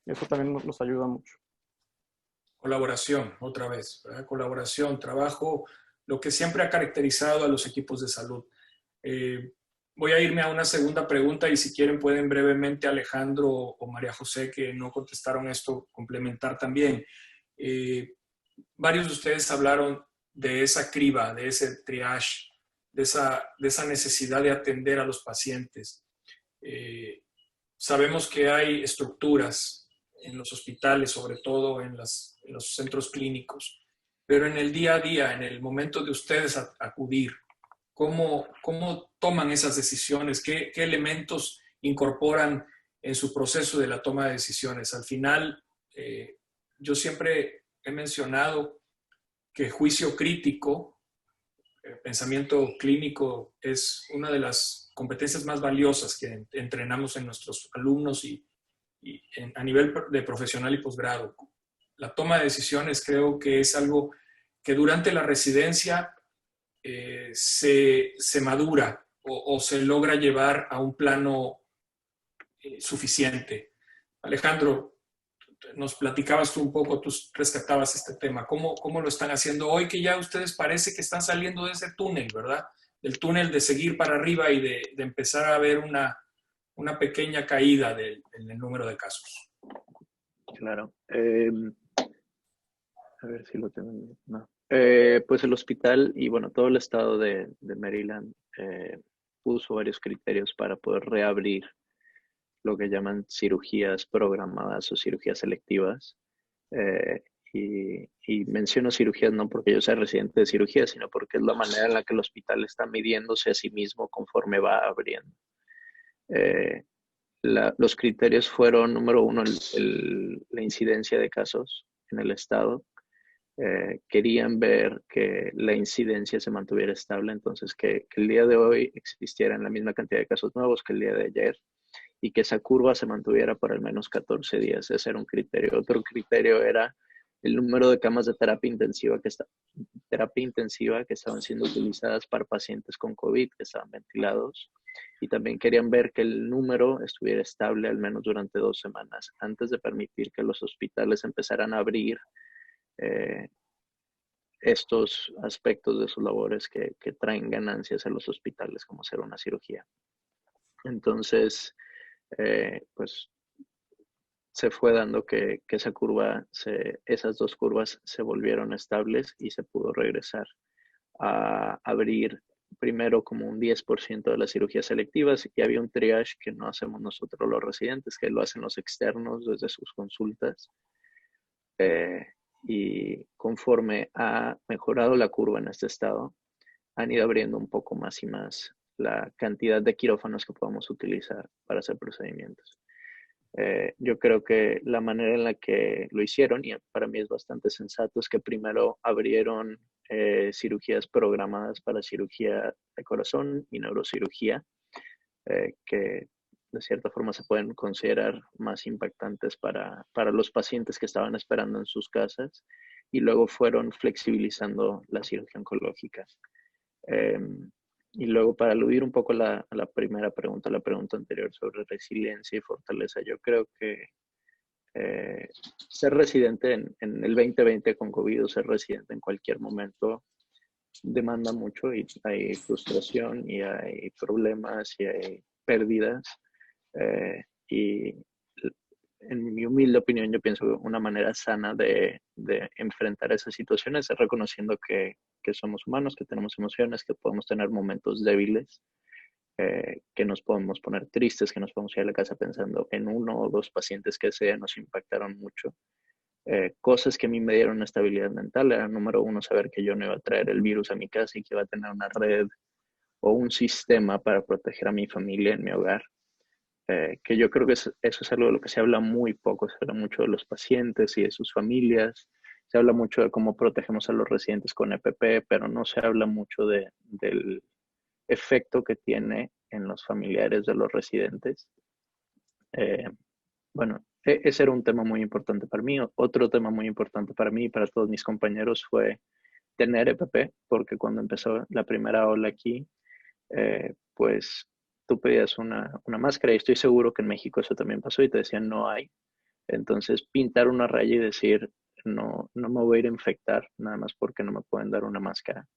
Eso también nos ayuda mucho. Colaboración, otra vez, ¿verdad? Colaboración, trabajo, lo que siempre ha caracterizado a los equipos de salud. Voy a irme a una segunda pregunta y si quieren pueden brevemente Alejandro o María José, que no contestaron esto, complementar también. Varios de ustedes hablaron de esa criba, de ese triage, de esa necesidad de atender a los pacientes. Sabemos que hay estructuras en los hospitales, sobre todo en los centros clínicos, pero en el día a día, en el momento de ustedes acudir, ¿cómo toman esas decisiones? ¿Qué elementos incorporan en su proceso de la toma de decisiones? Al final, yo siempre he mencionado que juicio crítico, pensamiento clínico, es una de las competencias más valiosas que entrenamos en nuestros alumnos y a nivel de profesional y posgrado. La toma de decisiones creo que es algo que durante la residencia se madura o se logra llevar a un plano suficiente. Alejandro, nos platicabas tú un poco, tú rescatabas este tema. ¿Cómo lo están haciendo hoy que ya ustedes parece que están saliendo de ese túnel, ¿verdad? Del túnel de seguir para arriba y de empezar a ver una pequeña caída en el número de casos? Claro. A ver si lo tengo. No. Pues el hospital y bueno, todo el estado de Maryland puso varios criterios para poder reabrir lo que llaman cirugías programadas o cirugías selectivas. Y menciono cirugías no porque yo sea residente de cirugía, sino porque es la manera en la que el hospital está midiéndose a sí mismo conforme va abriendo. Los criterios fueron, número uno, la incidencia de casos en el estado. querían ver que la incidencia se mantuviera estable, entonces que el día de hoy existieran la misma cantidad de casos nuevos que el día de ayer y que esa curva se mantuviera por al menos 14 días. Ese era un criterio. Otro criterio era el número de camas de terapia intensiva que estaban siendo utilizadas para pacientes con COVID, que estaban ventilados. Y también querían ver que el número estuviera estable al menos durante 2 semanas, antes de permitir que los hospitales empezaran a abrir estos aspectos de sus labores que traen ganancias a los hospitales, como hacer una cirugía. Entonces, pues se fue dando que esas 2 curvas se volvieron estables y se pudo regresar a abrir primero como un 10% de las cirugías selectivas y había un triage que no hacemos nosotros los residentes, que lo hacen los externos desde sus consultas. Y conforme ha mejorado la curva en este estado, han ido abriendo un poco más y más la cantidad de quirófanos que podemos utilizar para hacer procedimientos. Yo creo que la manera en la que lo hicieron, y para mí es bastante sensato, es que primero abrieron cirugías programadas para cirugía de corazón y neurocirugía, que de cierta forma se pueden considerar más impactantes para los pacientes que estaban esperando en sus casas, y luego fueron flexibilizando la cirugía oncológica. Y luego, para aludir un poco a la primera pregunta, la pregunta anterior sobre resiliencia y fortaleza, yo creo que ser residente en el 2020 con COVID o ser residente en cualquier momento demanda mucho y hay frustración y hay problemas y hay pérdidas. Y en mi humilde opinión, yo pienso que una manera sana de enfrentar esas situaciones es reconociendo que somos humanos, que tenemos emociones, que podemos tener momentos débiles, que nos podemos poner tristes, que nos podemos ir a la casa pensando en 1 o 2 pacientes que ese día nos impactaron mucho. Cosas que a mí me dieron estabilidad mental era, número 1, saber que yo no iba a traer el virus a mi casa y que iba a tener una red o un sistema para proteger a mi familia en mi hogar. Que yo creo que eso es algo de lo que se habla muy poco, se habla mucho de los pacientes y de sus familias, se habla mucho de cómo protegemos a los residentes con EPP, pero no se habla mucho del efecto que tiene en los familiares de los residentes. Bueno, ese era un tema muy importante para mí. Otro tema muy importante para mí y para todos mis compañeros fue tener EPP, porque cuando empezó la primera ola aquí, pues tú pedías una máscara y estoy seguro que en México eso también pasó y te decían no hay. Entonces pintar una raya y decir no me voy a ir a infectar nada más porque no me pueden dar una máscara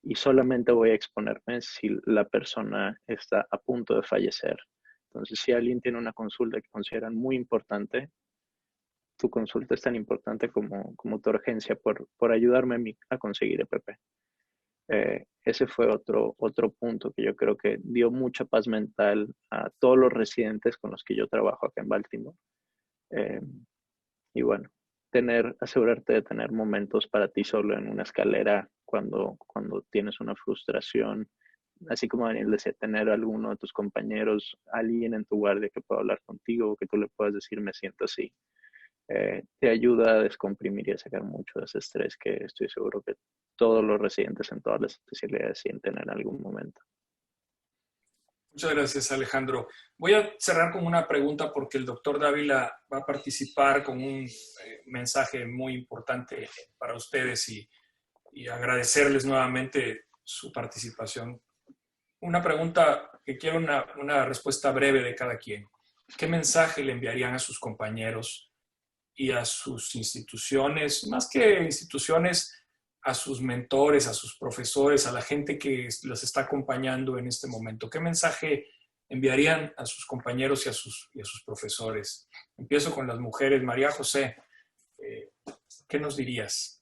y solamente voy a exponerme si la persona está a punto de fallecer. Entonces, si alguien tiene una consulta que consideran muy importante, tu consulta es tan importante como tu urgencia por ayudarme a conseguir EPP. Ese fue otro punto que yo creo que dio mucha paz mental a todos los residentes con los que yo trabajo acá en Baltimore. Y bueno, asegurarte de tener momentos para ti solo en una escalera cuando tienes una frustración, así como Daniel decía, tener a alguno de tus compañeros, alguien en tu guardia que pueda hablar contigo o que tú le puedas decir me siento así, te ayuda a descomprimir y a sacar mucho de ese estrés que estoy seguro que todos los residentes en todas las especialidades sienten en algún momento. Muchas gracias, Alejandro. Voy a cerrar con una pregunta porque el doctor Dávila va a participar con un mensaje muy importante para ustedes y agradecerles nuevamente su participación. Una pregunta que quiero una respuesta breve de cada quien. ¿Qué mensaje le enviarían a sus compañeros y a sus instituciones, más que instituciones, a sus mentores, a sus profesores, a la gente que los está acompañando en este momento? ¿Qué mensaje enviarían a sus compañeros y a sus profesores? Empiezo con las mujeres. María José, ¿qué nos dirías?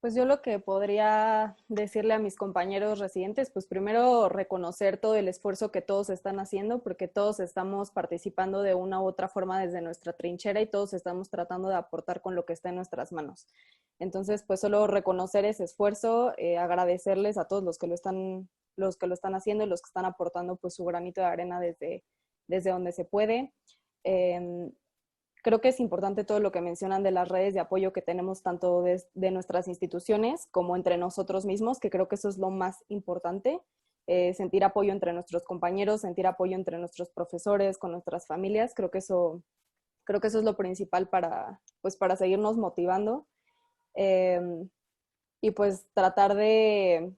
Pues yo lo que podría decirle a mis compañeros residentes, pues primero reconocer todo el esfuerzo que todos están haciendo, porque todos estamos participando de una u otra forma desde nuestra trinchera y todos estamos tratando de aportar con lo que está en nuestras manos. Entonces, pues solo reconocer ese esfuerzo, agradecerles a todos los que lo están haciendo y los que están aportando pues su granito de arena desde donde se puede. creo que es importante todo lo que mencionan de las redes de apoyo que tenemos tanto de nuestras instituciones como entre nosotros mismos, que creo que eso es lo más importante. Sentir apoyo entre nuestros compañeros, sentir apoyo entre nuestros profesores, con nuestras familias. Creo que eso es lo principal para seguirnos motivando. Y pues tratar de,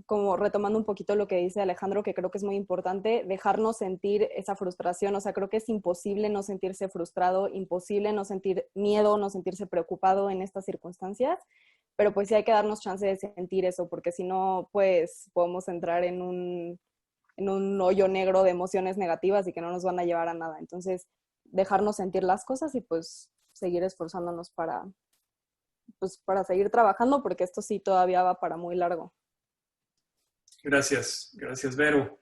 como retomando un poquito lo que dice Alejandro, que creo que es muy importante, dejarnos sentir esa frustración. O sea, creo que es imposible no sentirse frustrado, imposible no sentir miedo, no sentirse preocupado en estas circunstancias, pero pues sí hay que darnos chance de sentir eso, porque si no, pues podemos entrar en un hoyo negro de emociones negativas y que no nos van a llevar a nada. Entonces, dejarnos sentir las cosas y pues seguir esforzándonos para seguir trabajando, porque esto sí todavía va para muy largo. Gracias, gracias, Vero.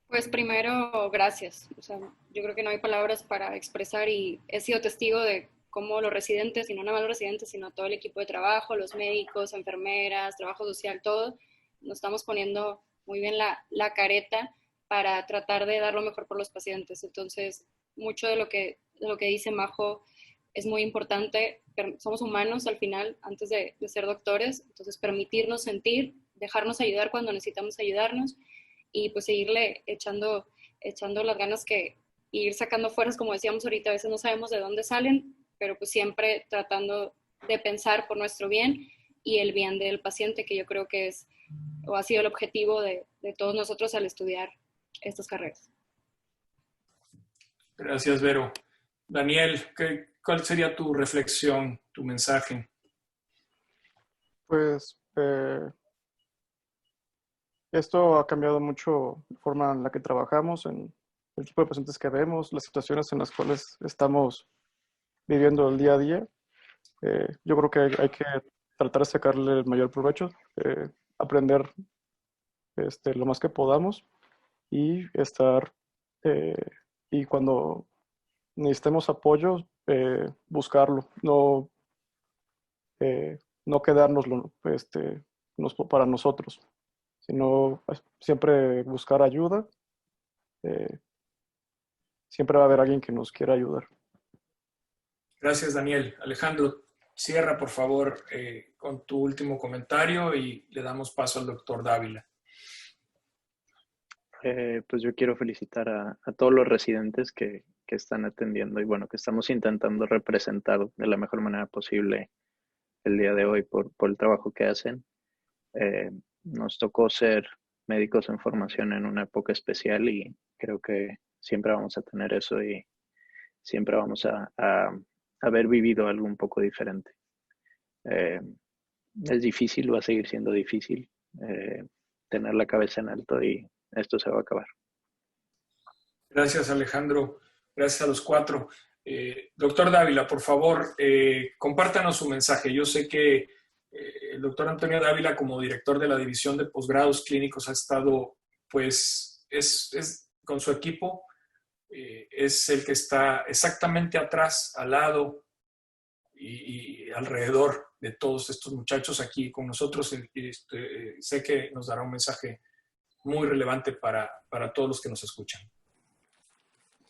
Pues primero, gracias. O sea, yo creo que no hay palabras para expresar y he sido testigo de cómo los residentes, y no nada más los residentes, sino todo el equipo de trabajo, los médicos, enfermeras, trabajo social, todo, nos estamos poniendo muy bien la careta para tratar de dar lo mejor por los pacientes. Entonces, mucho de lo que dice Majo es muy importante. Somos humanos al final, antes de ser doctores, entonces permitirnos sentir, dejarnos ayudar cuando necesitamos ayudarnos y pues seguirle echando las ganas y ir sacando fuerzas, como decíamos ahorita, a veces no sabemos de dónde salen, pero pues siempre tratando de pensar por nuestro bien y el bien del paciente, que yo creo que es o ha sido el objetivo de todos nosotros al estudiar estas carreras. Gracias, Vero. Daniel, ¿cuál sería tu reflexión, tu mensaje? Pues esto ha cambiado mucho la forma en la que trabajamos, en el tipo de pacientes que vemos, las situaciones en las cuales estamos viviendo el día a día. Yo creo que hay que tratar de sacarle el mayor provecho, aprender lo más que podamos y y cuando necesitemos apoyo, buscarlo, no quedárnoslo para nosotros, sino siempre buscar ayuda. Siempre va a haber alguien que nos quiera ayudar. Gracias, Daniel. Alejandro, cierra, por favor, con tu último comentario y le damos paso al doctor Dávila. Pues yo quiero felicitar a todos los residentes que están atendiendo y bueno, que estamos intentando representar de la mejor manera posible el día de hoy por el trabajo que hacen. Nos tocó ser médicos en formación en una época especial y creo que siempre vamos a tener eso y siempre vamos a haber vivido algo un poco diferente. Es difícil, va a seguir siendo difícil tener la cabeza en alto y esto se va a acabar. Gracias, Alejandro. Gracias a los cuatro. Doctor Dávila, por favor, compártanos su mensaje. Yo sé que el doctor Antonio Dávila, como director de la División de Posgrados Clínicos, ha estado, pues, con su equipo, es el que está exactamente atrás, al lado y alrededor de todos estos muchachos aquí con nosotros. Sé que nos dará un mensaje muy relevante para todos los que nos escuchan.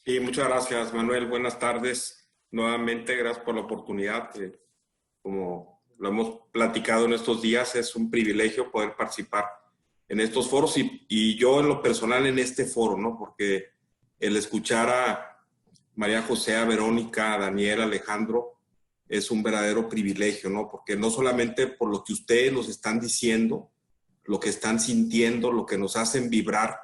Sí, muchas gracias, Manuel. Buenas tardes. Nuevamente, gracias por la oportunidad. Como lo hemos platicado en estos días, es un privilegio poder participar en estos foros y yo en lo personal en este foro, ¿no? Porque el escuchar a María José, a Verónica, a Daniel, a Alejandro, es un verdadero privilegio, ¿no? Porque no solamente por lo que ustedes nos están diciendo, lo que están sintiendo, lo que nos hacen vibrar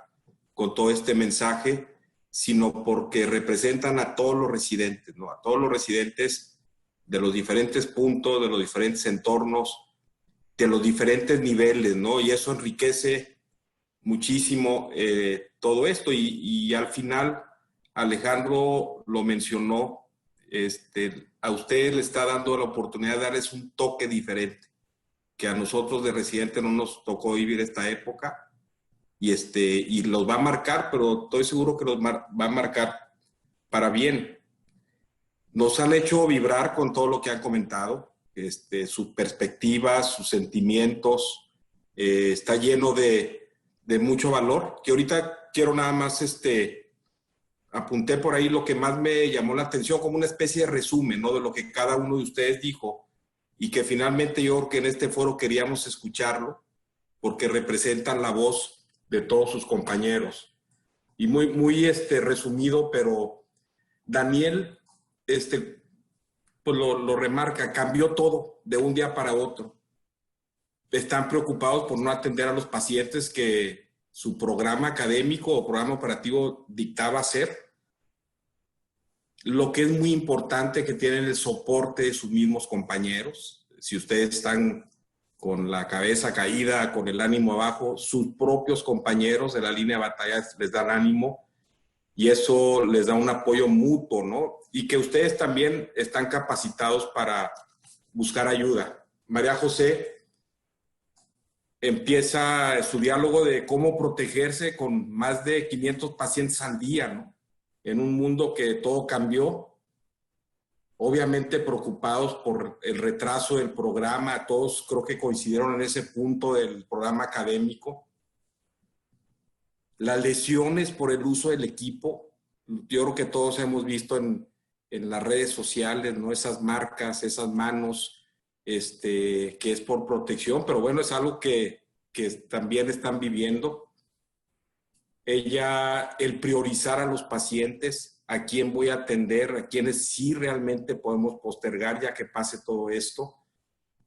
con todo este mensaje, sino porque representan a todos los residentes, ¿no? A todos los residentes de los diferentes puntos, de los diferentes entornos, de los diferentes niveles, ¿no? Y eso enriquece muchísimo todo esto. Y al final, Alejandro lo mencionó, a ustedes le está dando la oportunidad de darles un toque diferente, que a nosotros de residentes no nos tocó vivir esta época. Y los va a marcar, pero estoy seguro que los va a marcar para bien. Nos han hecho vibrar con todo lo que han comentado, sus perspectivas, sus sentimientos, está lleno de mucho valor, que ahorita quiero nada más apunté por ahí lo que más me llamó la atención como una especie de resumen, ¿no? De lo que cada uno de ustedes dijo y que finalmente yo creo que en este foro queríamos escucharlo porque representan la voz de todos sus compañeros. Y muy resumido, pero Daniel pues lo remarca, cambió todo de un día para otro. Están preocupados por no atender a los pacientes que su programa académico o programa operativo dictaba hacer. Lo que es muy importante, que tienen el soporte de sus mismos compañeros. Si ustedes están con la cabeza caída, con el ánimo abajo, sus propios compañeros de la línea de batalla les dan ánimo y eso les da un apoyo mutuo, ¿no? Y que ustedes también están capacitados para buscar ayuda. María José empieza su diálogo de cómo protegerse con más de 500 pacientes al día, ¿no? En un mundo que todo cambió, obviamente preocupados por el retraso del programa, todos creo que coincidieron en ese punto del programa académico. Las lesiones por el uso del equipo, yo creo que todos hemos visto en las redes sociales, ¿no? Esas marcas, esas manos, que es por protección, pero bueno, es algo que también están viviendo. El priorizar a los pacientes, a quién voy a atender, a quienes sí realmente podemos postergar ya que pase todo esto.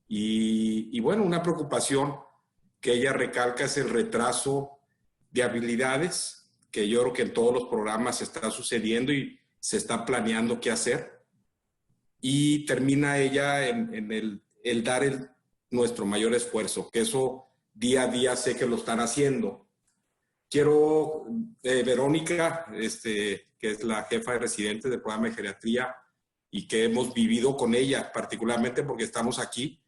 Y bueno, una preocupación que ella recalca es el retraso de habilidades, que yo creo que en todos los programas está sucediendo y se está planeando qué hacer. Y termina ella en el dar nuestro mayor esfuerzo, que eso día a día sé que lo están haciendo. Quiero, Verónica, que es la jefa de residentes del programa de geriatría y que hemos vivido con ella, particularmente porque estamos aquí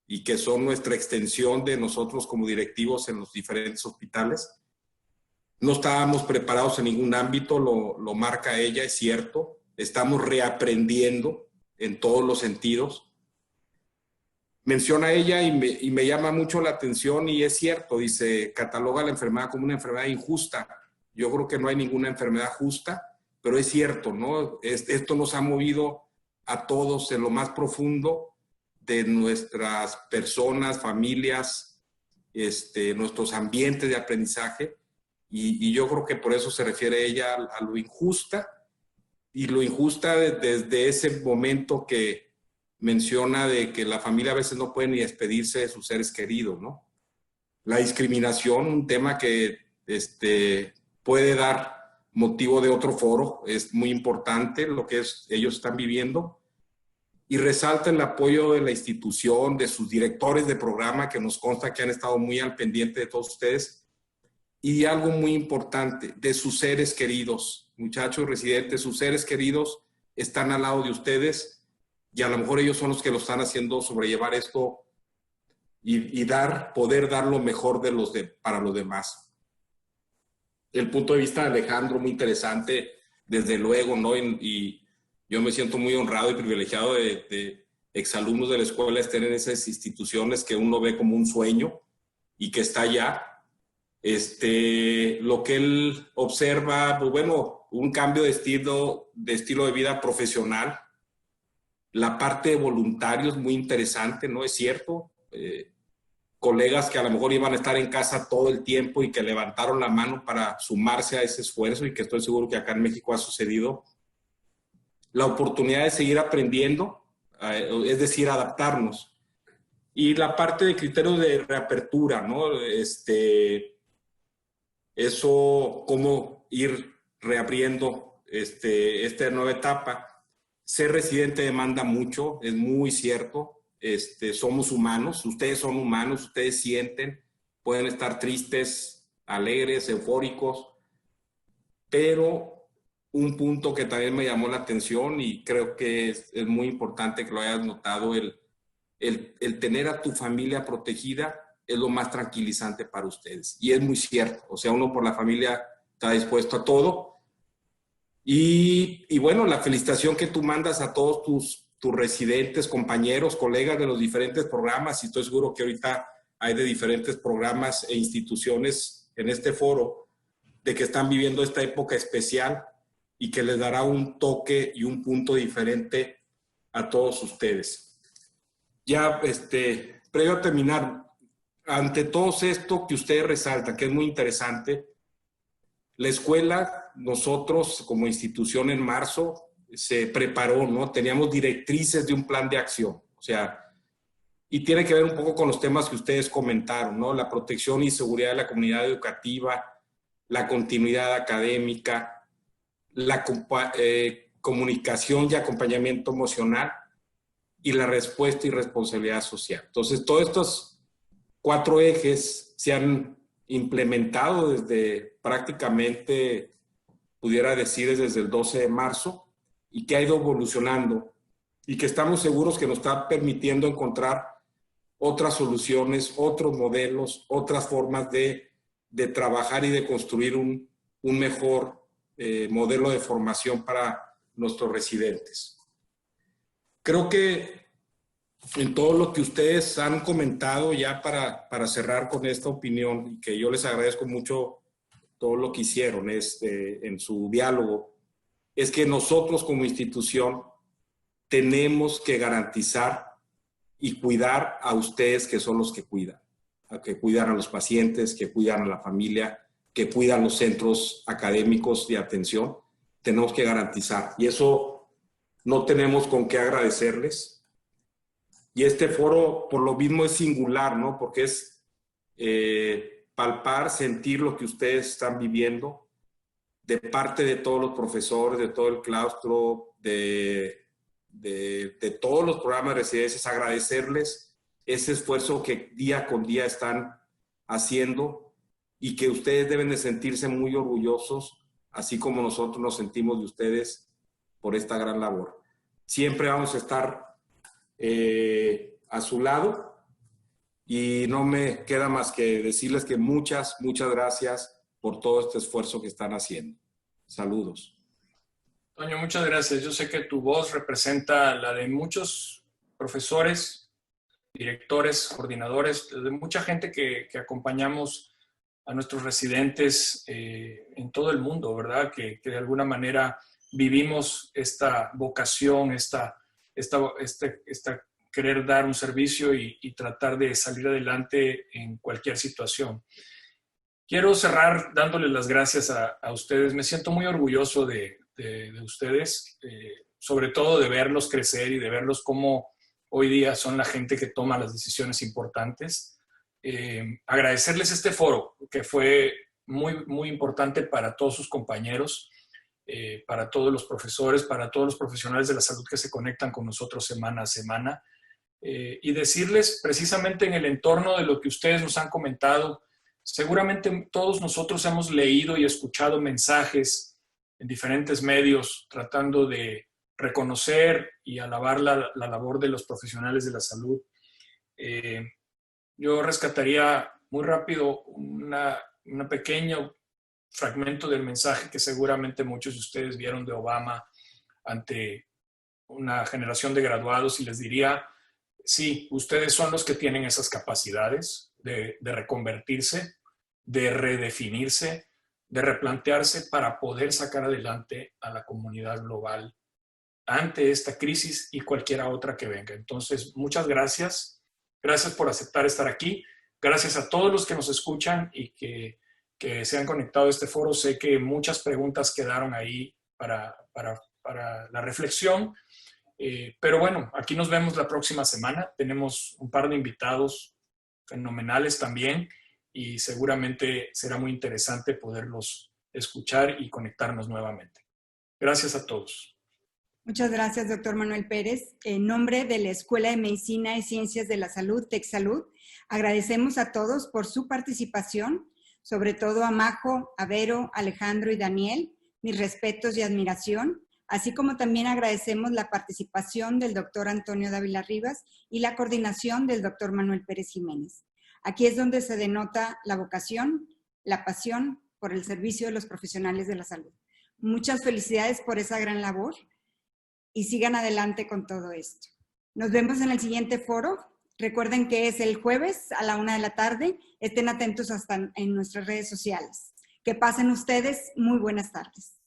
y que son nuestra extensión de nosotros como directivos en los diferentes hospitales. No estábamos preparados en ningún ámbito, lo marca ella, es cierto. Estamos reaprendiendo en todos los sentidos. Menciona ella y me llama mucho la atención y es cierto, dice, cataloga la enfermedad como una enfermedad injusta. Yo creo que no hay ninguna enfermedad justa, pero es cierto, ¿no? Esto nos ha movido a todos en lo más profundo de nuestras personas, familias, nuestros ambientes de aprendizaje y yo creo que por eso se refiere ella a lo injusta y lo injusta desde ese momento que menciona de que la familia a veces no puede ni despedirse de sus seres queridos, ¿no? La discriminación, un tema que puede dar motivo de otro foro, es muy importante lo que ellos están viviendo. Y resalta el apoyo de la institución, de sus directores de programa, que nos consta que han estado muy al pendiente de todos ustedes. Y algo muy importante, de sus seres queridos. Muchachos residentes, sus seres queridos están al lado de ustedes y a lo mejor ellos son los que lo están haciendo sobrellevar esto y poder dar lo mejor para los demás. El punto de vista de Alejandro, muy interesante, desde luego, ¿no? Y yo me siento muy honrado y privilegiado de exalumnos de la escuela estén en esas instituciones que uno ve como un sueño y que está allá. Lo que él observa, pues bueno, un cambio de estilo de vida profesional. La parte de voluntarios, muy interesante, ¿no? Es cierto. Colegas que a lo mejor iban a estar en casa todo el tiempo y que levantaron la mano para sumarse a ese esfuerzo y que estoy seguro que acá en México ha sucedido. La oportunidad de seguir aprendiendo, es decir, adaptarnos. Y la parte de criterios de reapertura, ¿no? Eso, cómo ir reabriendo esta nueva etapa. Ser residente demanda mucho, es muy cierto. Somos humanos, ustedes son humanos, ustedes sienten, pueden estar tristes, alegres, eufóricos, pero un punto que también me llamó la atención y creo que es muy importante que lo hayas notado, el tener a tu familia protegida es lo más tranquilizante para ustedes. Y es muy cierto, o sea, uno por la familia está dispuesto a todo. Y bueno, la felicitación que tú mandas a todos tus residentes, compañeros, colegas de los diferentes programas, y estoy seguro que ahorita hay de diferentes programas e instituciones en este foro, de que están viviendo esta época especial y que les dará un toque y un punto diferente a todos ustedes. Ya, previo a terminar, ante todo esto que ustedes resaltan, que es muy interesante, la escuela, nosotros como institución en marzo, se preparó, ¿no? Teníamos directrices de un plan de acción, o sea, y tiene que ver un poco con los temas que ustedes comentaron, ¿no? La protección y seguridad de la comunidad educativa, la continuidad académica, la comunicación y acompañamiento emocional y la respuesta y responsabilidad social. Entonces, todos estos 4 ejes se han implementado desde prácticamente, pudiera decir, desde el 12 de marzo y que ha ido evolucionando y que estamos seguros que nos está permitiendo encontrar otras soluciones, otros modelos, otras formas de trabajar y de construir un mejor modelo de formación para nuestros residentes. Creo que en todo lo que ustedes han comentado, ya para cerrar con esta opinión, y que yo les agradezco mucho todo lo que hicieron en su diálogo, es que nosotros como institución tenemos que garantizar y cuidar a ustedes, que son los que cuidan a los pacientes, que cuidan a la familia, que cuidan los centros académicos de atención. Tenemos que garantizar, y eso no tenemos con qué agradecerles. Y este foro, por lo mismo, es singular, ¿no? Porque es palpar, sentir lo que ustedes están viviendo de parte de todos los profesores, de todo el claustro, de todos los programas de residencias, agradecerles ese esfuerzo que día con día están haciendo y que ustedes deben de sentirse muy orgullosos, así como nosotros nos sentimos de ustedes por esta gran labor. Siempre vamos a estar a su lado y no me queda más que decirles que muchas gracias por todo este esfuerzo que están haciendo. Saludos. Toño, muchas gracias. Yo sé que tu voz representa la de muchos profesores, directores, coordinadores, de mucha gente que acompañamos a nuestros residentes en todo el mundo, ¿verdad? Que de alguna manera vivimos esta vocación, esta querer dar un servicio y tratar de salir adelante en cualquier situación. Quiero cerrar dándoles las gracias a ustedes. Me siento muy orgulloso de ustedes, sobre todo de verlos crecer y de verlos cómo hoy día son la gente que toma las decisiones importantes. Agradecerles este foro, que fue muy, muy importante para todos sus compañeros, para todos los profesores, para todos los profesionales de la salud que se conectan con nosotros semana a semana. Y decirles, precisamente en el entorno de lo que ustedes nos han comentado, seguramente todos nosotros hemos leído y escuchado mensajes en diferentes medios tratando de reconocer y alabar la labor de los profesionales de la salud. Yo rescataría muy rápido un pequeño fragmento del mensaje que seguramente muchos de ustedes vieron de Obama ante una generación de graduados, y les diría, sí, ustedes son los que tienen esas capacidades de reconvertirse, de redefinirse, de replantearse para poder sacar adelante a la comunidad global ante esta crisis y cualquier otra que venga. Entonces, muchas gracias. Gracias por aceptar estar aquí. Gracias a todos los que nos escuchan y que se han conectado a este foro. Sé que muchas preguntas quedaron ahí para la reflexión. Pero bueno, aquí nos vemos la próxima semana. Tenemos un par de invitados fenomenales también y seguramente será muy interesante poderlos escuchar y conectarnos nuevamente. Gracias a todos. Muchas gracias, doctor Manuel Pérez. En nombre de la Escuela de Medicina y Ciencias de la Salud, TecSalud, agradecemos a todos por su participación, sobre todo a Majo, a Vero, Alejandro y Daniel, mis respetos y admiración, así como también agradecemos la participación del doctor Antonio Dávila Rivas y la coordinación del doctor Manuel Pérez Jiménez. Aquí es donde se denota la vocación, la pasión por el servicio de los profesionales de la salud. Muchas felicidades por esa gran labor y sigan adelante con todo esto. Nos vemos en el siguiente foro. Recuerden que es el jueves a la 1 de la tarde. Estén atentos hasta en nuestras redes sociales. Que pasen ustedes muy buenas tardes.